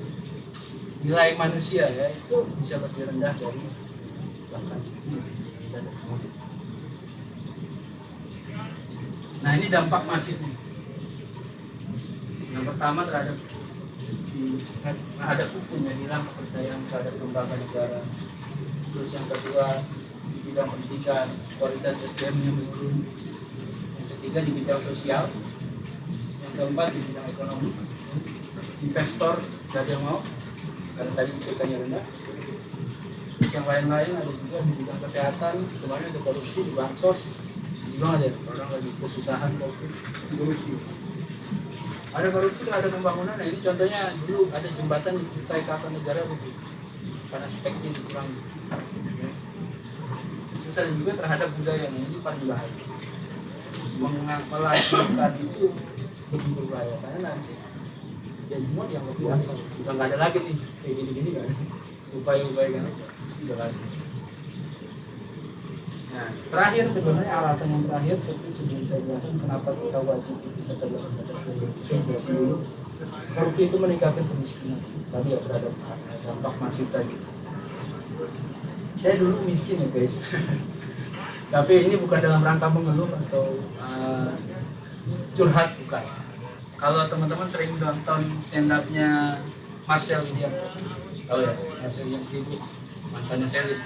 Speaker 1: nilai manusia ya itu bisa lebih rendah dari bahkan. Nah ini dampak masif nih. Yang pertama terhadap hukumnya, hilang kepercayaan terhadap lembaga negara. Terus yang kedua di bidang pendidikan kualitas SDM-nya menurun. Yang ketiga di bidang sosial. Keempat di bidang ekonomi, investor gak ada yang mau karena tadi IPK-nya rendah. Terus yang lain-lain ada juga di bidang kesehatan, kemarin ada korupsi di bansos, juga ada orang lagi kesusahan korupsi. Ada korupsi kalau ada pembangunan. Nah ini contohnya dulu ada jembatan di Kutai Kartanegara begitu karena speknya kurang. Terus ada juga terhadap budaya, ini paling bahaya. Melakukan itu lebih berbahaya karena nanti ya semua yang lebih asal udah nggak ada lagi nih kayak gini-gini kan upaya-upaya kan udah lagi. Nah, terakhir sebenarnya alasan yang terakhir sebelum saya jelaskan kenapa kita wajib bisa terjadi dulu. Korupsi itu meningkatkan kemiskinan. Tadi ya terhadap dampak masif tadi. Saya dulu miskin ya guys. Tapi ini bukan dalam rangka mengeluh atau curhat, bukan. Kalau teman-teman sering nonton stand up-nya Marcel Widianto, tahu ya, Marcel Widianto, mantannya Selin.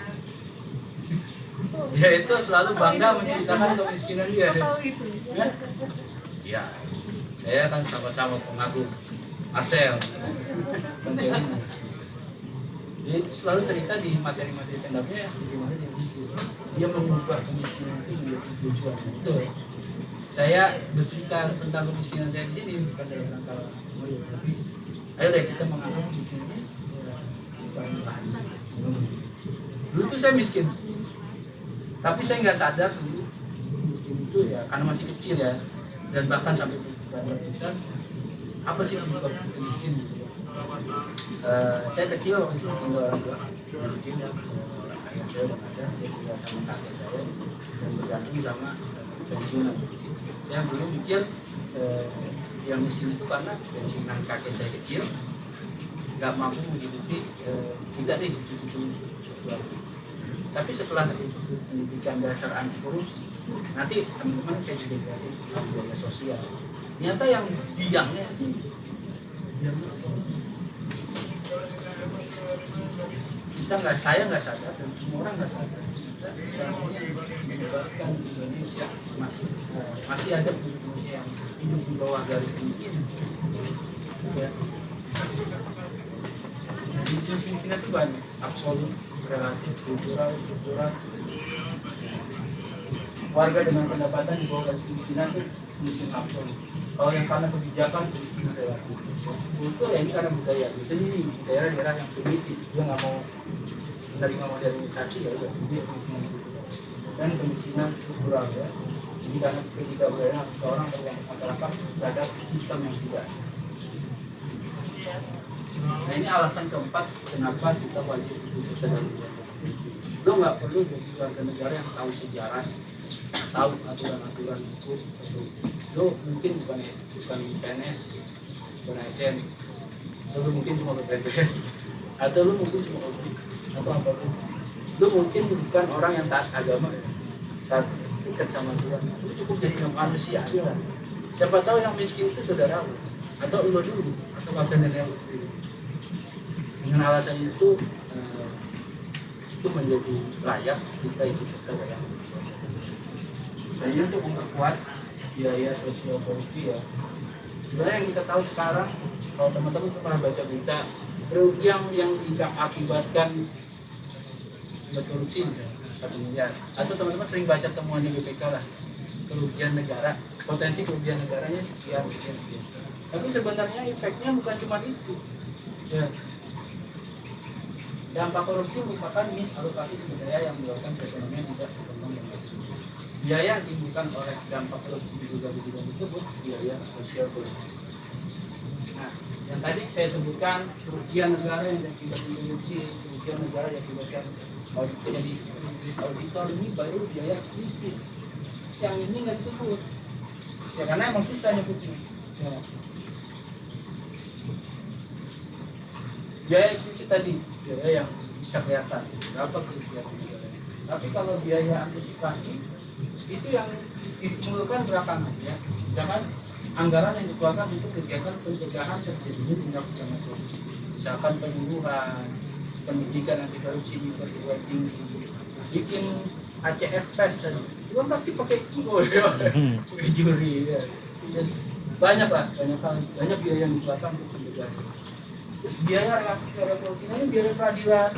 Speaker 1: Dia itu selalu bangga menceritakan kemiskinan dia. Ya? Ya, saya kan sama-sama pengagum Marcel. Dia selalu cerita di materi-materi stand up-nya bagaimana dia miskin. Dia mengubah kemiskinan itu menjadi tujuan. Itu saya bercerita tentang kemiskinan saya di sini bukan dalam rangka mengeluh, tapi ayo deh kita mengaku miskinnya bukan bahan. Dulu tuh saya miskin, tapi saya nggak sadar dulu miskin itu ya karena masih kecil ya, dan bahkan sampai berpisah apa sih penyebab miskin gitu. Saya kecil waktu itu tinggal orang tua, miskin ya. Ayah saya udah ada, saya tinggal sama kakek saya dan bergantung sama pensiunan. Saya dulu mikir yang miskin itu karena pensiunan kakek saya kecil, nggak mampu menghidupi kita deh cucu-cucu. Tapi setelah ikut pendidikan dasar anti korupsi, nanti teman-teman saya juga jelasin tentang biaya sosial. Ternyata yang bidangnya saya nggak sadar dan semua orang nggak sadar. Selama ini yang menyebabkan Indonesia masih ada Indonesia yang hidup di bawah garis kemiskinan. Ya. Kemiskinan itu banyak, absolut, relatif, kultural, struktural. Warga dengan pendapatan di bawah garis kemiskinan itu miskin absolut. Kalau yang karena kebijakan kemiskinan relatif. Kultur ya ini karena budaya. Biasanya ini daerah-daerah yang primitif, dia nggak mau menerima modernisasi ya udah dia kemiskinan itu. Dan kemiskinan struktural ya. Jadi karena ketidakberdayaan seorang atau masyarakat terhadap sistem yang tidak. Nah ini alasan keempat kenapa kita wajib ikut dalam lo nggak perlu jadi warga negara yang tahu sejarah, tahu aturan-aturan hukum. Lo mungkin bukan PNS, bukan ASN, atau lo mungkin cuma BPN, atau lo mungkin cuma OB, atau apapun. Lo mungkin bukan orang yang taat agama, taat dekat sama Tuhan. Lo cukup jadi manusia aja lah. Siapa tahu yang miskin itu saudara lo, atau lo dulu, atau warga negara lo. Dengan alasan itu menjadi layak kita ikut serta dalam. Dan ini untuk memperkuat biaya sosial korupsi ya. Sebenarnya yang kita tahu sekarang, kalau teman-teman pernah baca berita kerugian yang diakibatkan korupsi 1 miliar, atau teman-teman sering baca temuannya BPK lah, kerugian negara, potensi kerugian negaranya sekian. Tapi sebenarnya efeknya bukan cuma itu. Ya. Dampak korupsi merupakan misalokasi sumber daya yang menyebabkan perekonomian tidak berkembang dengan baik. Biaya yang ditimbulkan oleh dampak korupsi diduga tersebut biaya sosial korupsi. Nah, yang tadi saya sebutkan kerugian negara yang diakibatkan korupsi, kerugian negara yang diakibatkan jadi auditor, ini baru biaya eksplisit. Yang ini nggak disebut. Ya karena emang susah nyebutnya. Ya. Biaya eksplisit tadi, biaya yang bisa kelihatan berapa kerugian negara. Tapi kalau biaya antisipasi itu yang ditimbulkan belakangan ya. Misalkan anggaran yang dikeluarkan untuk kegiatan pencegahan terjadinya tindak pidana korupsi. Misalkan penyuluhan, pendidikan anti korupsi di perguruan tinggi, bikin ACF test tadi. Itu kan pasti pakai IO ya, pakai juri ya. Yes. Banyak biaya yang dikeluarkan untuk pencegahan. Terus biaya relatif terhadap korupsi ini biaya peradilan,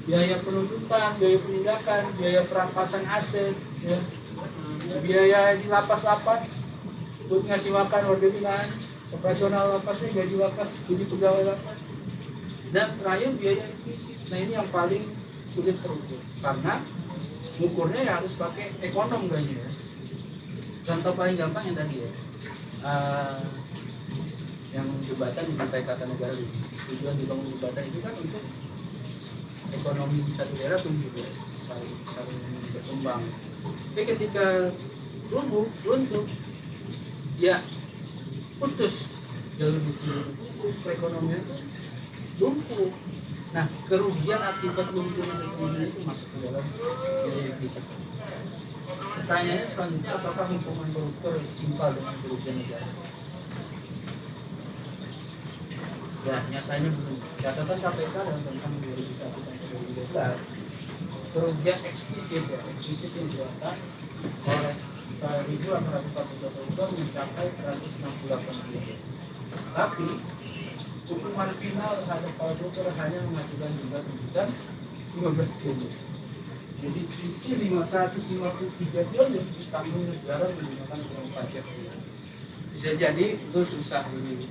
Speaker 1: biaya penuntutan, biaya penindakan, biaya perampasan aset, ya. Biaya di lapas-lapas buat ngasih makan warga binaan, operasional lapasnya, gaji lapas, gaji pegawai lapas, dan terakhir biaya implicit. Nah ini yang paling sulit terukur karena ukurnya ya harus pakai ekonom kayaknya ya. Contoh paling gampang yang tadi ya. Yang jembatan di Pantai Kartanegara, tujuan dibangun jembatan itu kan untuk ekonomi di satu daerah tumbuh ya. saling berkembang. Tapi ketika runtuh, ya putus jalur distribusi, putus perekonomian itu lumpuh. Nah, kerugian akibat lumpuhnya ekonomi itu masuk ke dalam biaya fisik. Pertanyaannya selanjutnya, apakah hukuman koruptor setimpal dengan kerugian negara? Ya, nyatanya belum. Catatan KPK dalam tentang 2001 sampai 2012, kerugian eksplisit yang didapat oleh 1.842 koruptor mencapai 168 triliun. Tapi hukuman final terhadap para koruptor hanya mengajukan jumlah tuntutan 15 triliun. Jadi selisih 553 triliun ditanggung negara menggunakan uang pajak. Bisa jadi itu susah ini.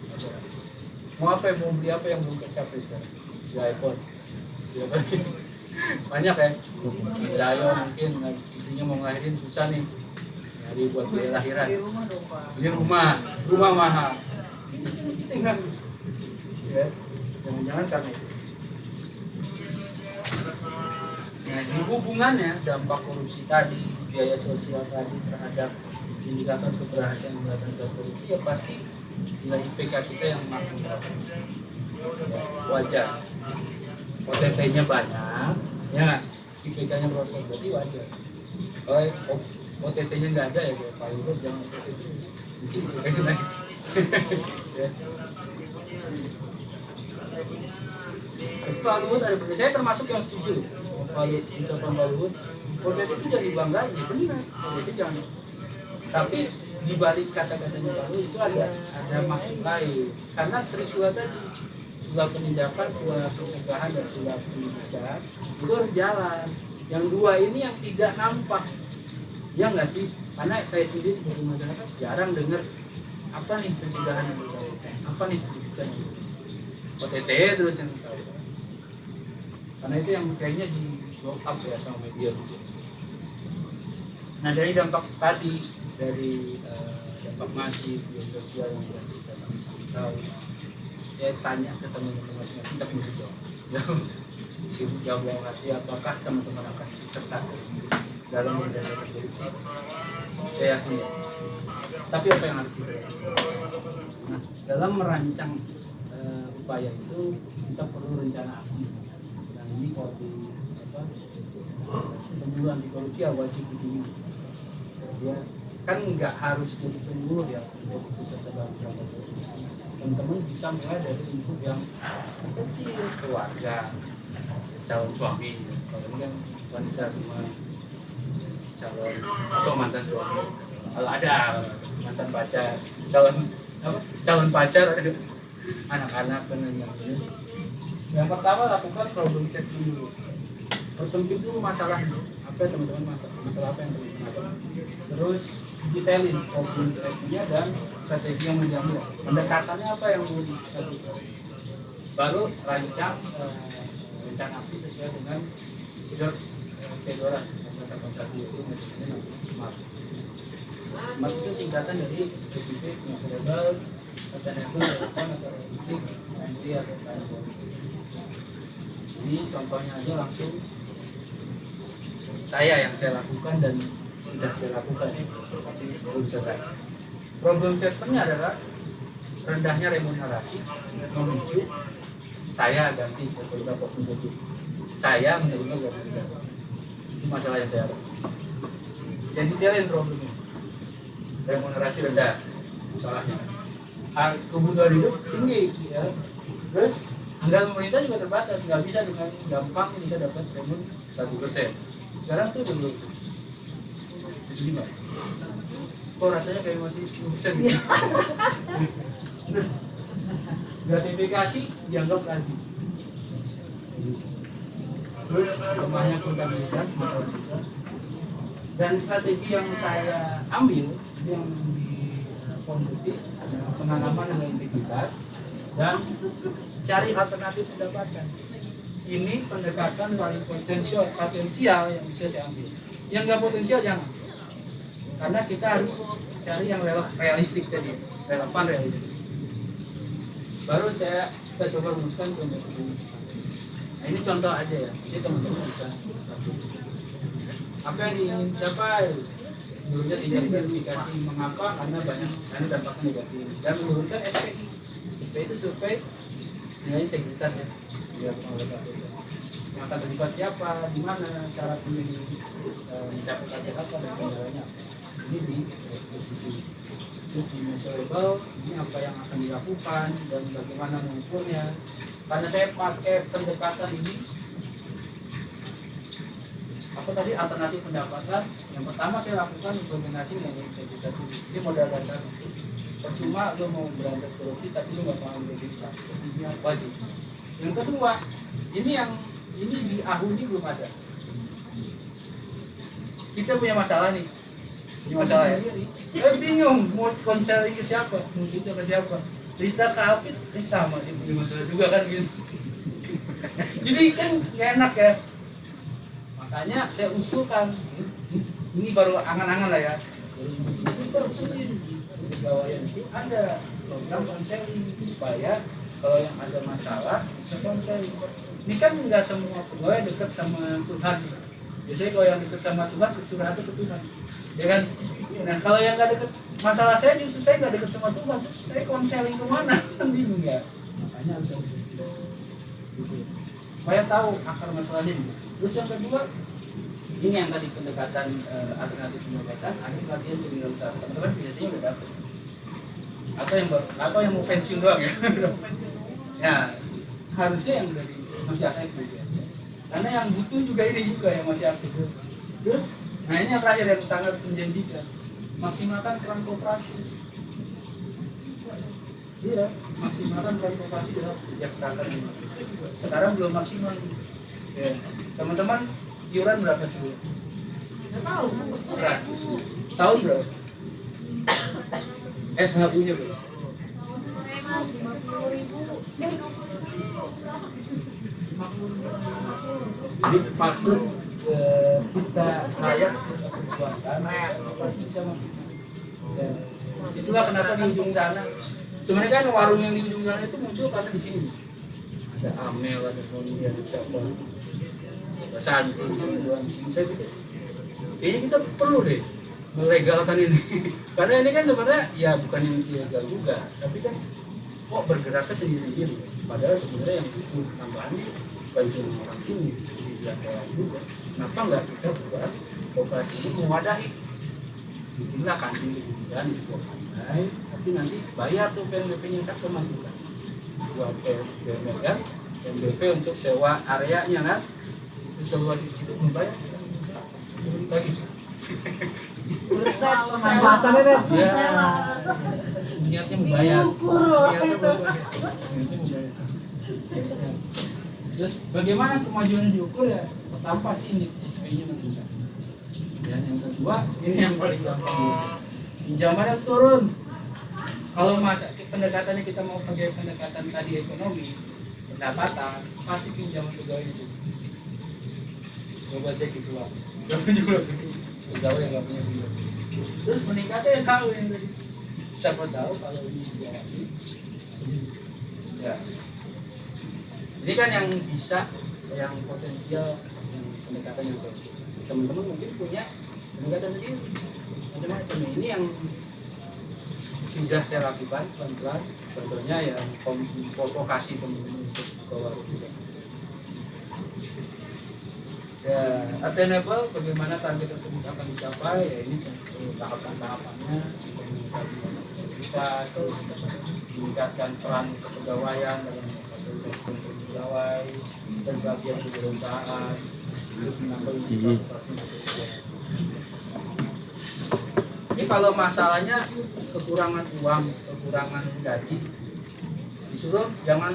Speaker 1: Mau apa? Mau beli apa yang belum tercapai sekarang? Ya iPhone. Ya, banyak ya. Saya mungkin istrinya mau ngelahirin susah nih. Jadi buat biaya lahiran. Beli rumah mahal. Tinggal. Ya, jangan-jangan karena itu. Nah, di hubungannya dampak korupsi tadi, biaya sosial tadi terhadap indikator keberhasilan pemberantasan korupsi, ya pasti nilai IPK kita yang makin bagus. Wajar. OTT-nya banyak, ya IPK-nya proses berarti wajar. Kalau OTT-nya nggak ada ya Pak Luhut jangan OTT itu. Ya. Pak Luhut ada benar. Saya termasuk yang setuju. Pak Luhut ucapan Pak Luhut, OTT itu jadi banggain, ya benar. OTT jangan. Tapi di balik kata-katanya Pak Luhut itu ada maksud lain. Karena Trisula tadi, Sula penindakan, Sula pencegahan dan Sula pendidikan itu harus jalan. Yang dua ini yang tidak nampak, ya nggak sih? Karena saya sendiri sebagai masyarakat jarang dengar apa nih pencegahan yang berkaitan, apa nih pendidikan yang OTT terus yang tahu. Karena itu yang kayaknya di blow up ya sama media gitu. Nah dari dampak tadi, dari dampak masif media sosial yang kita sama-sama tahu, saya tanya ke teman-teman masing-masing tapi mesti jawab hati, apakah teman-teman akan serta dalam memberantas korupsi? Saya yakin ya. Tapi apa yang harus kita lakukan? Nah, dalam merancang upaya itu kita perlu rencana aksi. Dan ini kalau di pemburu anti korupsi ya wajib begini. Ya kan nggak harus jadi pemburu ya untuk peserta dalam pemberantasan korupsi. Teman-teman bisa mulai dari lingkup yang kecil, keluarga, calon suami. Kalau ini kan wanita cuma calon atau mantan suami. Kalau ada mantan pacar, calon pacar, ada anak-anak dan lain-lain. Yang pertama lakukan problem setting dulu. Persempit dulu masalahnya. Apa teman-teman masalah apa yang teman-teman ada. Terus detailin problem settingnya dan strategi yang mau diambil. Pendekatannya apa yang mau dilakukan. Baru rancang rencana aksi sesuai dengan Fedora 181 itu metodenya SMART. SMART itu singkatan dari spesifik, measurable, attainable, relevan, atau realistic, timely, atau time-bound. Ini contohnya aja langsung yang saya lakukan dan sudah saya lakukan ya, tapi belum selesai. Problem settingnya adalah rendahnya remunerasi memicu saya ganti ke beberapa penjadi. Saya menerima gratifikasi. Itu masalah yang saya alami. Jadi detailin problemnya. Remunerasi rendah, masalahnya. Kebutuhan hidup tinggi, ya. Terus anggaran pemerintah juga terbatas, nggak bisa dengan gampang kita dapat remun 1%. Sekarang tuh udah belum. Jadi gimana? Kok rasanya kayak masih 10% gitu. Terus gratifikasi dianggap lazim. Terus lemahnya akuntabilitas masalah juga. Dan strategi yang saya ambil yang di Komputi pengalaman dengan integritas dan cari alternatif pendapatan. Ini pendekatan paling potensial yang bisa saya ambil. Yang nggak potensial jangan. Karena kita harus cari yang realistik tadi, relevan realistik. Baru kita coba rumuskan ke metode. Nah ini contoh aja ya, jadi teman-teman bisa lakukan. apa yang ingin dicapai. Menurutnya tidak verifikasi mengapa, karena dampaknya negatif, dan menurunkan SPI. SPI itu survei nilai integritas ya. Dia yang akan terlibat siapa, di mana, syarat pemilih, mencapai target apa dan kendalanya. Ini di posisi. Terus di measurable, ini apa yang akan dilakukan dan bagaimana mengukurnya. Karena saya pakai pendekatan ini, apa tadi, alternatif pendapatan. Yang pertama saya lakukan kombinasi dengan integritas ini. Ini modal dasar. Percuma lo mau berantas korupsi tapi lo nggak paham integritas. Ini wajib. Yang kedua, ini di AHU ini belum ada. Kita punya masalah nih. Ini masalah ya. Bingung mau konseling ke siapa, mau cerita ke siapa. Cerita ke Apit, sama dia punya masalah juga kan gitu. Jadi kan nggak enak ya. Makanya saya usulkan, ini baru angan-angan lah ya. Kita usulin pegawaian itu ada program konseling supaya kalau yang ada masalah bisa konseling. Ini kan nggak semua pegawai dekat sama Tuhan. Biasanya kalau yang dekat sama Tuhan curhat ke Tuhan, ya kan? Nah kalau yang nggak dekat, masalah saya justru saya nggak dekat sama Tuhan, terus saya konseling kemana? Kan bingung ya. Makanya harus ada gitu. Supaya tahu akar masalahnya. Terus yang kedua, ini yang tadi pendekatan alternatif pendekatan, akhir latihan kewirausahaan. Teman-teman biasanya udah dapet. Atau yang mau pensiun doang ya. Ya harusnya yang dari masih aktif juga. Karena yang butuh juga ini juga yang masih aktif. Terus, nah ini yang terakhir yang sangat menjanjikan, maksimalkan peran koperasi. Iya, maksimalkan peran koperasi dalam kesejahteraan. Sekarang belum maksimal. Ya. Teman-teman, iuran berapa sebulan?
Speaker 4: Nggak tahu.
Speaker 1: 100. Setahun berapa? SHU-nya berapa?
Speaker 3: 50.000.
Speaker 1: Jadi maksud kita layak perjuangkan pasti bisa maksimal. Ya. Itulah kenapa di ujung sana. Sebenarnya kan warung yang di ujung sana itu muncul karena di sini. Ada Amel, ada Moni, ada siapa, ada Santi di sini doang. Saya pikir, kayaknya kita perlu deh melegalkan ini. Karena ini kan sebenarnya ya bukan yang ilegal juga, tapi kan kok bergeraknya sendiri-sendiri. Padahal sebenarnya yang butuh tambahan bukan cuma orang ini, juga kayak juga. Kenapa nggak kita buat koperasi ini mewadahi? Bikinlah kantin di bulan di sebuah pantai, tapi nanti bayar tuh PNBP-nya kan pemasukan. Buat PNBP, PNBP untuk sewa areanya kan, itu sewa di situ membayar lagi.
Speaker 4: Terus pemanfaatannya deh.
Speaker 1: Ya, niatnya membayar. Niatnya membayar. Terus bagaimana kemajuan diukur ya? Pertama pasti ini SPI-nya meningkat. Dan yang kedua, ini yang paling gampang. Pinjaman yang turun. Kalau masa pendekatannya kita mau pakai pendekatan tadi ekonomi, pendapatan, pasti pinjaman pegawai itu. Coba cek itu lah. Pegawai yang nggak punya pinjaman. Terus meningkatnya ya tahu yang tadi. Siapa tahu kalau ini dijalani. Ya. Ini kan yang bisa, yang potensial, yang pendekatan yang bagus. Teman-teman mungkin punya pendekatan sendiri. Macam-macam ini yang sudah saya lakukan pelan-pelan. Contohnya ya provokasi teman-teman untuk bawa juga. Ya, attainable bagaimana target tersebut akan dicapai ya ini tahapan-tahapannya, kita terus meningkatkan peran kepegawaian dalam pegawai dan bagian kewirausahaan terus menambah ini kalau masalahnya kekurangan uang, kekurangan gaji disuruh jangan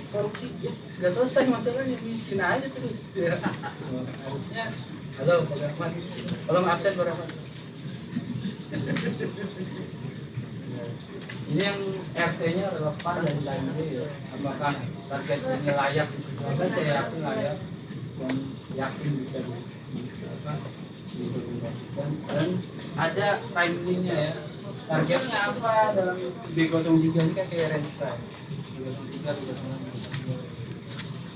Speaker 1: korupsi, udah selesai masalahnya, miskin aja terus ya. Harusnya halo Pak Rahmat, tolong absen Pak Rahmat. Ini yang RT-nya relevan dan lain-lain ya. Apakah target ini layak kan saya yakin layak dan yakin bisa diimplementasikan dan ada timingnya ya. Targetnya apa dalam B03 ini kan kayak range time. B03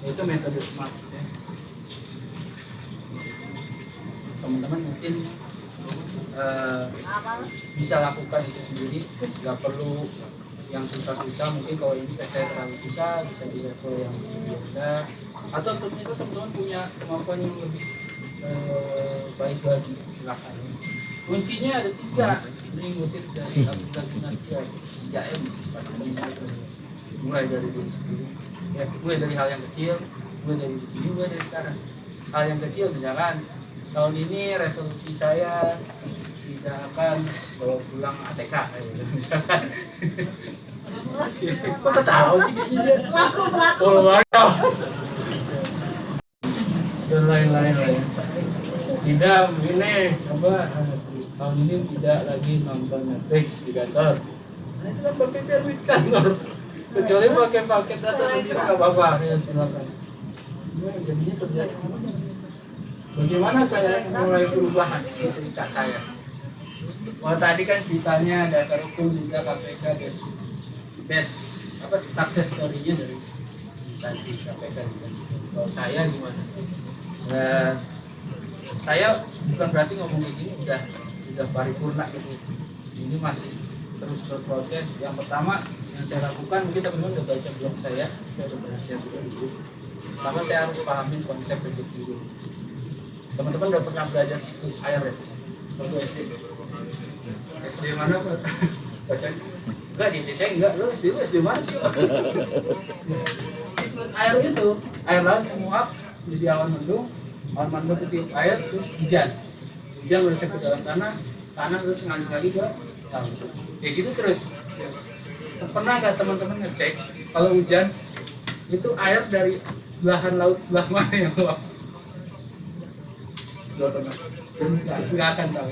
Speaker 1: itu metode smart ya. teman-teman mungkin bisa lakukan itu sendiri, nggak perlu yang susah-susah. Mungkin kalau ini saya terlalu susah, bisa di level yang biasa, atau ternyata teman-teman punya kemampuan yang lebih baik lagi, silakan. Kuncinya ada 3, ini ngutip dari Abdullah bin Nasir 3M, mulai dari diri sendiri, ya, mulai dari hal yang kecil, mulai dari di sini, mulai dari sekarang. Hal yang kecil misalkan tahun ini resolusi saya tidak akan bawa pulang ATK misalkan. Kok ketawa sih kayaknya? Kalau ada dan lain-lain lain. Tidak begini apa tahun ini tidak lagi nonton Netflix di kantor. Nah, itu kan pakai duit kantor. Kecuali pakai paket data sendiri nggak apa-apa, ya silakan. Nah, jadinya terjadi. Bagaimana saya mulai perubahan ini cerita saya? Wah tadi kan ceritanya dasar hukum juga KPK best apa success story-nya dari instansi KPK. Kalau saya gimana? Nah, saya bukan berarti ngomong kayak gini udah paripurna gitu. Ini masih terus berproses. Yang pertama yang saya lakukan, mungkin teman-teman udah baca blog saya udah berhasil dulu. Pertama saya harus pahamin konsep rezeki dulu. Teman-teman udah pernah belajar siklus air ya? Waktu SD? SD mana Pak? Enggak, di SD saya enggak. Lo SD mana sih? Siklus air itu, air laut menguap menjadi awan mendung, awan mendung ketiup air, terus hujan meresap ke dalam tanah terus ngalir lagi ke laut. Kayak gitu terus. Pernah nggak teman-teman ngecek kalau hujan itu air dari belahan laut belah mana yang luap? Nggak akan tahu.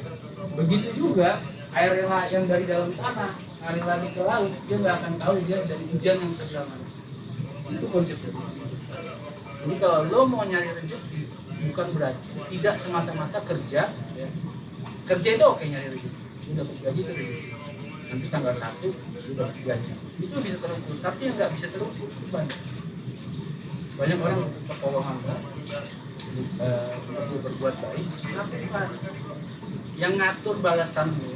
Speaker 1: Begitu juga air yang dari dalam tanah ngalir lagi ke laut, dia nggak akan tahu dia dari hujan yang sebelah mana. Itu konsepnya. Jadi kalau lo mau nyari rezeki, bukan berarti tidak semata-mata kerja. Ya. Kerja itu oke nyari rezeki, udah gaji itu rezeki. Nanti tanggal 1 udah gaji. Itu bisa terukur, tapi yang nggak bisa terukur itu banyak orang pertolongan kan. Untuk berbuat baik, lakukan. Yang ngatur balasanmu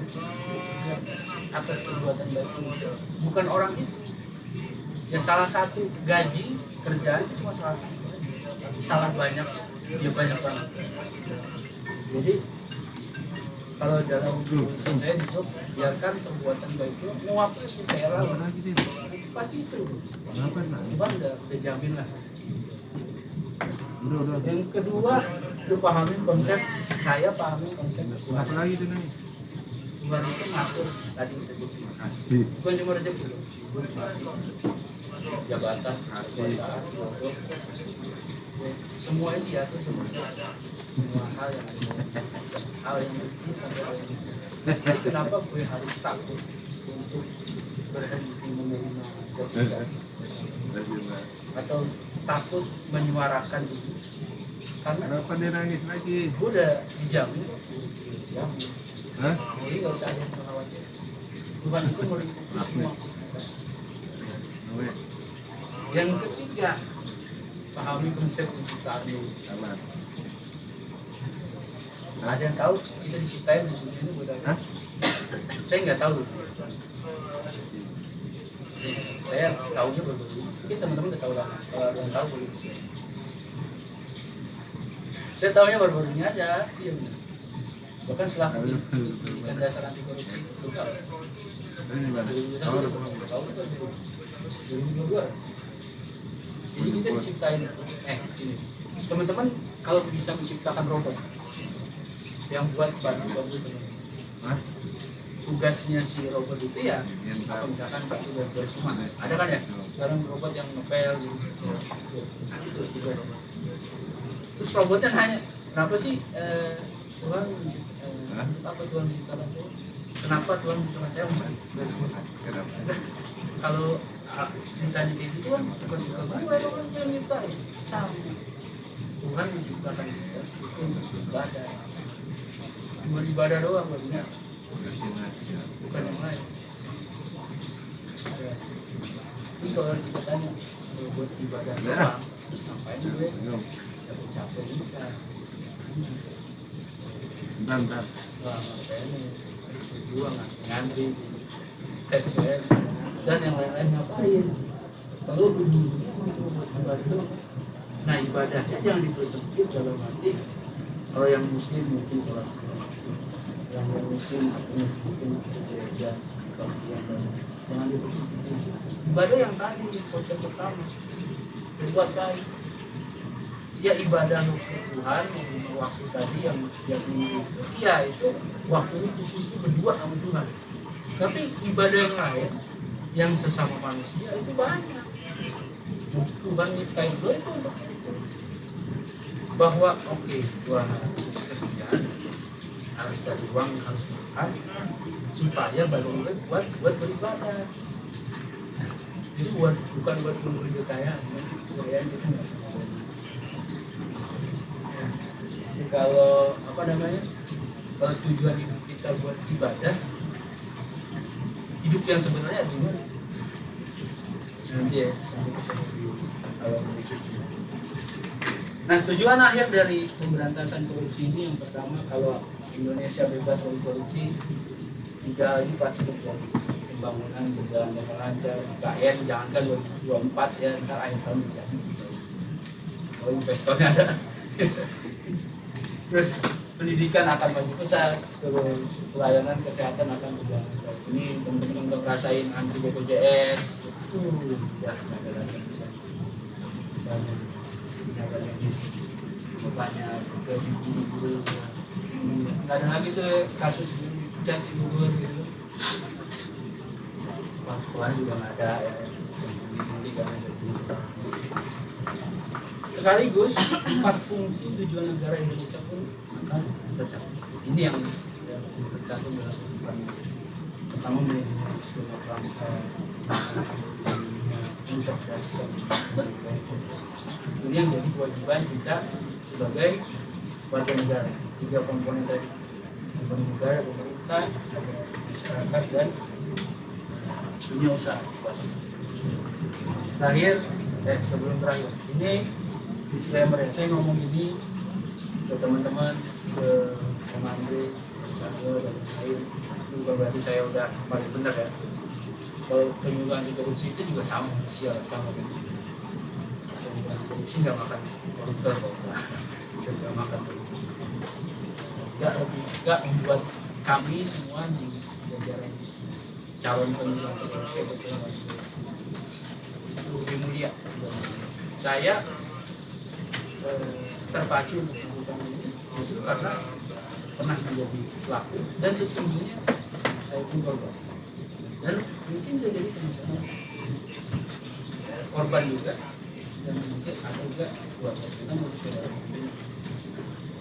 Speaker 1: atas perbuatan baik bukan orang itu. Yang salah satu gaji kerjaan itu cuma salah satu. Salah banyak, dia banyak banget. Jadi kalau dalam tulisan saya itu biarkan perbuatan baik itu nguap itu saya lawan. Pasti itu. Cuman udah jamin lah. Yang kedua, lu pahamin konsep, saya pahamin konsep Tuhan.
Speaker 2: Apa lagi tuh nih?
Speaker 1: Tuhan itu ngatur tadi rezeki. Bukan cuma rezeki, jabatan, kekuasaan, semua ini diatur semua hal yang ada, hal yang kecil sampai hal yang besar. Jadi kenapa gue harus takut untuk berhenti menerima jabatan atau takut menyuarakan itu? Karena
Speaker 2: Kenapa dia nangis lagi?
Speaker 1: gue udah dijamin,
Speaker 2: Hah?
Speaker 1: jadi nggak usah ada yang khawatir. Tuhan itu melingkupi semua. Yang ketiga, pahami konsep penciptaan dulu. Ada yang tahu kita diciptain di dunia ini buat apa? Saya nggak tahu. Saya tahunya baru-baru. Mungkin teman-teman udah tahu lah. Kalau ada yang tahu boleh. Saya tahunya baru-baru ini aja. Iya benar. Bahkan setelah bukan dasar anti korupsi juga. Tahu kan? 2022. Jadi kita diciptain. Ini. Teman-teman kalau bisa menciptakan robot yang buat bantu itu, tugasnya si robot itu ya, apa misalkan bantu buat semua, ada kan ya? Sekarang robot yang ngepel gitu, itu tugas. Terus robotnya nanya, kenapa sih Tuhan, apa Tuhan menciptakan saya? Kenapa Tuhan menciptakan saya? Kalau ditanya kayak gitu kan, tugas gue kan yang nyiptain, sama. Tuhan menciptakan kita untuk ibadah. Buat ibadah doang buatnya, bukan yang lain. Terus kalau kita tanya, buat ibadah doang, terus ngapain gue? Capek-capek juga.
Speaker 2: Bentar.
Speaker 1: Wah, makanya berjuang ngantri SPM dan yang lain-lain ngapain? Kalau ujung-ujungnya membantu, nah ibadahnya jangan dipersempit dalam arti kalau yang muslim mungkin sholat, yang muslim mungkin gereja, jangan dipersempit. Ibadah yang tadi konsep pertama berbuat baik. Ya ibadah ke Tuhan waktu tadi yang setiap minggu ya itu waktunya khususnya berdua sama Tuhan. Tapi ibadah yang lain yang sesama manusia itu banyak. Tuhan nyiptain gue itu untuk itu. Bahwa oke, Tuhan harus kerja, harus cari uang, harus makan supaya badan gue buat beribadah. Jadi bukan buat memberi kekayaan, kekayaan itu nggak. Kalau apa namanya, kalau tujuan hidup kita buat ibadah, hidup yang sebenarnya di mana? Nanti ya, sampai ketemu di awal berikutnya. Nah, tujuan akhir dari pemberantasan korupsi ini yang pertama, kalau Indonesia bebas dari korupsi, 3 ini pasti terjadi. Pembangunan berjalan dengan lancar, IKN jangankan 2024 ya, ntar akhir tahun jadi. Kalau investornya ada. Terus pendidikan akan maju pesat, terus pelayanan kesehatan akan berjalan baik. Ini teman-teman udah ngerasain antri BPJS, ya ada lagi banyak tenaga medis, banyak ke guru-guru, nggak ada lagi tuh kasus caci gugur gitu. Sekolah juga nggak ada ya. Sekaligus 4 fungsi tujuan negara Indonesia pun akan tercapai. Ini yang tercantum dalam kehidupan. Pertama melindungi semua bangsa, mencerdaskan. Ini yang jadi kewajiban kita sebagai warga negara. 3 komponen tadi: komponen negara, pemerintah, masyarakat, dan dunia usaha. Sebelum terakhir, ini disclaimer ya, saya ngomong ini ke teman-teman, ke Andre, saya dan lain, bukan berarti saya udah paling benar ya. Kalau penyuluhan anti korupsi itu juga sama, sama gitu. Penyuluhan anti korupsi nggak makan koruptor kok, nggak makan koruptor. Nggak membuat kami semua di jajaran calon penyuluhan anti korupsi itu lebih mulia. Saya terpacu untuk melakukan ini justru karena pernah menjadi pelaku dan sesungguhnya saya pun korban, dan mungkin jadi teman-teman korban juga, dan mungkin ada juga keluarga kita mau saudara.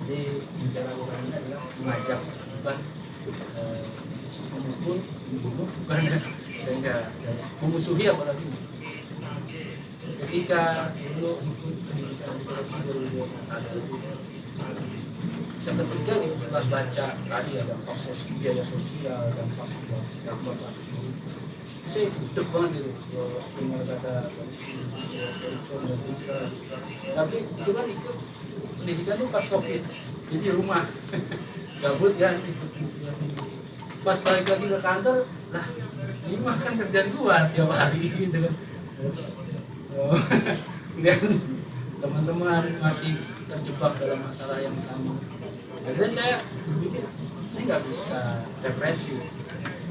Speaker 1: Jadi yang saya lakukan ini adalah mengajak, bukan memukul, membunuh, bukan dan memusuhi apalagi. Ketika dulu ikut pendidikan di korupsi 2020 seketika gitu, setelah baca tadi ya dampak sosial, biaya sosial, dampak plastik, saya butuh banget gitu dengar kata korupsi, tapi itu kan ikut pendidikan tuh pas COVID, jadi rumah gabut ya, pas balik lagi ke kantor, lah ini mah kan kerjaan gua tiap hari gitu kan. Kemudian teman-teman masih terjebak dalam masalah yang sama. Akhirnya saya berpikir, saya nggak bisa represi.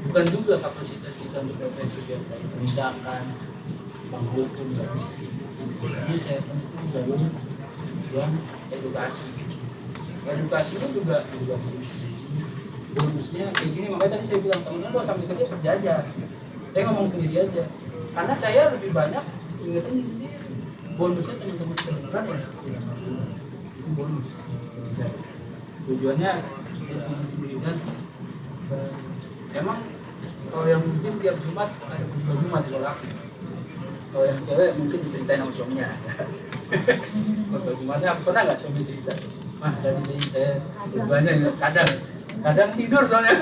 Speaker 1: Bukan juga kapasitas kita untuk represi biar penindakan, hukum nggak bisa. Jadi saya tempuh jalur yang edukasi. Edukasinya juga bonusnya kayak gini. Makanya tadi saya bilang teman-teman kalau sambil kerja berjajar. Saya ngomong sendiri aja. Karena saya lebih banyak ingetin sendiri. Bonusnya teman-teman kedengeran ya itu bonus. Tujuannya terus mengintimidasi. Emang kalau yang muslim tiap Jumat ada khutbah Jumat kalau laki. Kalau yang cewek mungkin diceritain sama suaminya. Khutbah Jumatnya aku pernah nggak suami cerita? Mah dari ini saya banyak kadang tidur soalnya.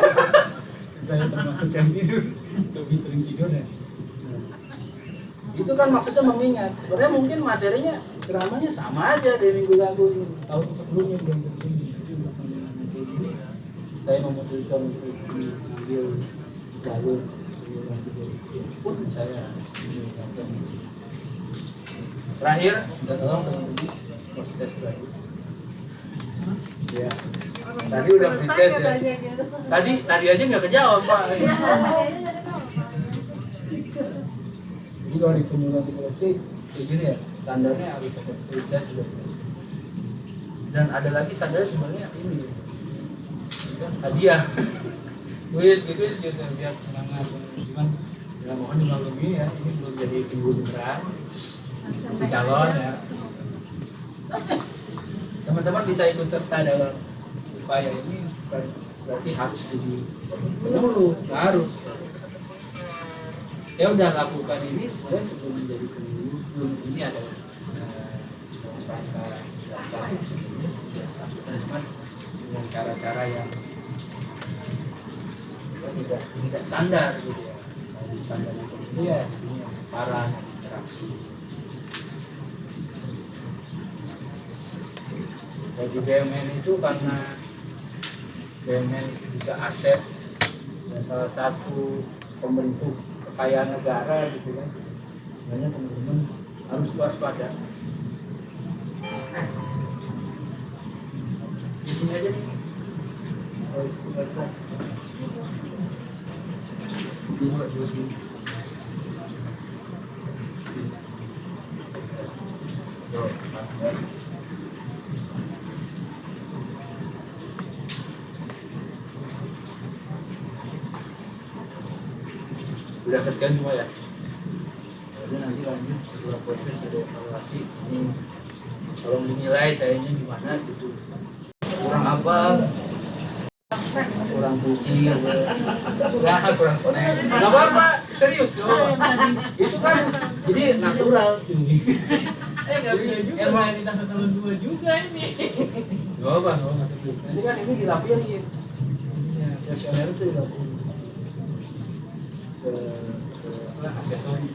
Speaker 1: Saya termasuk yang tidur, lebih sering tidur ya. Itu kan maksudnya mengingat. Sebenarnya mungkin materinya ceramahnya sama aja dari minggu lalu, tahun sebelumnya, bulan sebelumnya. Jadi saya memutuskan untuk mengambil jalur pun saya meninggalkan. Terakhir, minta tolong teman-teman post tes lagi. Ya. Tadi udah pre-tes ya. Tadi aja nggak kejawab Pak. Jadi kalau di kumulatif kolektif kayak gini ya, standarnya harus seperti tes sudah. Dan ada lagi standar sebenarnya ini hadiah. Wis gitu biar semangat teman-teman. Ya mohon dimaklumi ya, ini belum jadi ibu beneran. Si calon ya. Teman-teman bisa ikut serta dalam upaya ini, berarti harus jadi penyuluh, nggak harus. Saya udah lakukan ini sebenarnya sebelum menjadi penyuluh, belum ini ada rangka daftar sebelumnya, ya, teman-teman dengan cara-cara yang tidak standar gitu ya. Di standar itu ya para interaksi. Bagi BUMN itu karena BUMN juga aset dan salah satu pembentuk kekayaan negara gitu kan, sebenarnya teman-teman harus waspada. Di sini aja nih. Oh, di sini aja. Di sini. Udah kesekian semua ya. Jadi nanti lanjut setelah proses ada evaluasi. Ini tolong dinilai sayanya di mana gitu. Kurang apa? Kurang putih, kurang snack. Gak apa-apa, serius loh. Itu kan jadi natural.
Speaker 4: Gak bisa juga main di tanggal 2 juga ini.
Speaker 1: Gak apa, nanti kan ini dilapiin. Ya, questionnaire itu dilapiin ke asesori.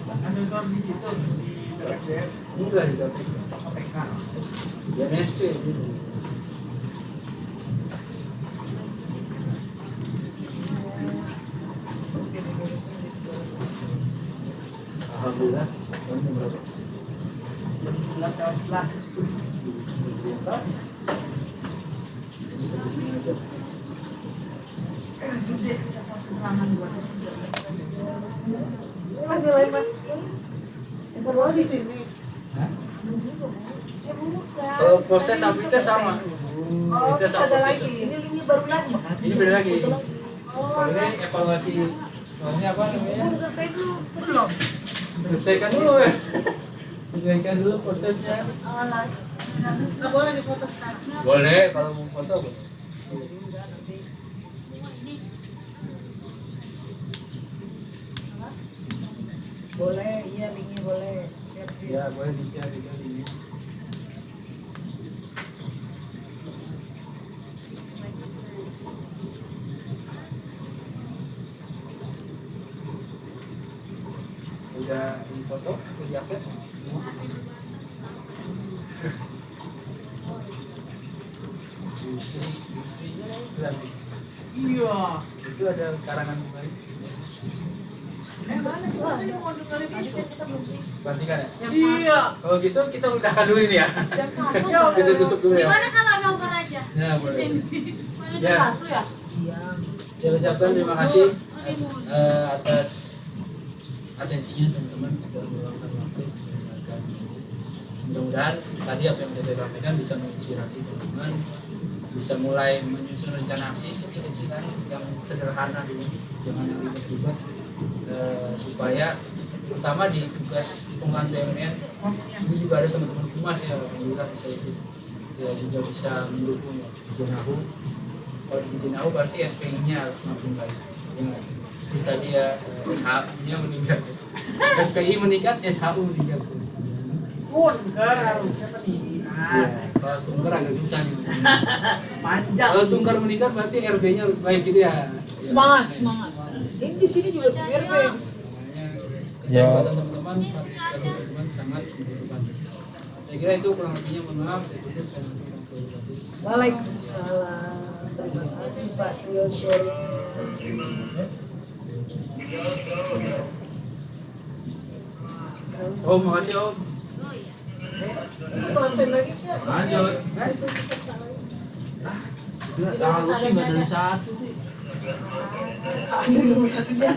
Speaker 4: Asesor di situ di DPR.
Speaker 1: Enggak di KPK. Ya NSP gitu. Alhamdulillah, kamu berapa?
Speaker 4: 11 tahun 11.
Speaker 1: Ini ke sini aja.
Speaker 4: Sudah kita satu ruangan buat.
Speaker 5: Kan nilai mas evaluasi sini.
Speaker 1: Hah?
Speaker 5: Ya bukan.
Speaker 1: Kalau proses aplikasi sama.
Speaker 5: Oh,
Speaker 1: Kita sama
Speaker 5: ada
Speaker 1: proses.
Speaker 5: lagi. Ini baru lagi.
Speaker 1: Ini beda lagi.
Speaker 5: Oh,
Speaker 1: Kalau ini evaluasi. Soalnya apa namanya?
Speaker 5: udah selesai belum?
Speaker 1: Selesaikan dulu ya. Selesaikan dulu prosesnya.
Speaker 5: Alah. Nggak boleh difoto sekarang.
Speaker 1: Boleh kalau mau foto boleh.
Speaker 4: Boleh, iya linknya boleh. Share.
Speaker 1: Ya boleh di-share juga ini. Udah di foto, udah di akses. Businya berarti.
Speaker 4: Iya.
Speaker 1: Itu ada karangan baik.
Speaker 5: Mana? Wah, ini mau dengerin itu. Kita belum.
Speaker 1: Gantikan ya?
Speaker 4: Iya.
Speaker 1: Kalau gitu kita udahkan dulu ini ya.
Speaker 5: Jam 1.
Speaker 1: Kita tutup dulu ya.
Speaker 3: Gimana kalau nobar aja?
Speaker 1: Ya boleh.
Speaker 5: Jam
Speaker 1: Ya.
Speaker 5: 1 ya?
Speaker 4: Siang.
Speaker 1: Saya ucapkan terima kasih atas atensinya teman-teman. Kita meluangkan waktu mendengarkan. Mudah-mudahan tadi apa yang saya sampaikan bisa menginspirasi teman-teman, bisa mulai menyusun rencana aksi kecil-kecilan yang sederhana dulu, jangan yang ribet-ribet, supaya terutama di tugas pengembangan BUMN ini juga ada teman-teman humas ya, alhamdulillah bisa ikut ya, juga bisa mendukung ya. Jinahu, kalau di Jinahu pasti SPI-nya harus semakin baik. Ya, terus tadi ya SHU-nya meningkat, SPI meningkat, SHU meningkat.
Speaker 4: Tunggar harusnya pendidikan.
Speaker 1: Ya, kalau tunggar agak susah nih.
Speaker 4: Panjang.
Speaker 1: Kalau tunggar meningkat berarti RB-nya harus baik gitu ya.
Speaker 4: Semangat. Ini di sini juga RP.
Speaker 1: Ya. Teman-teman, teman-teman sangat membutuhkan. Saya kira itu kurang lebihnya, mohon maaf. Saya tutup.
Speaker 5: Waalaikumsalam. Terima kasih Pak Trio sharing.
Speaker 1: Om, makasih Om.
Speaker 5: Itu absen lagi ya.
Speaker 2: Lanjut.
Speaker 5: Itu peserta lagi.
Speaker 4: Tahu sih nggak dari satu sih.
Speaker 5: Ambil nomor 1 ya.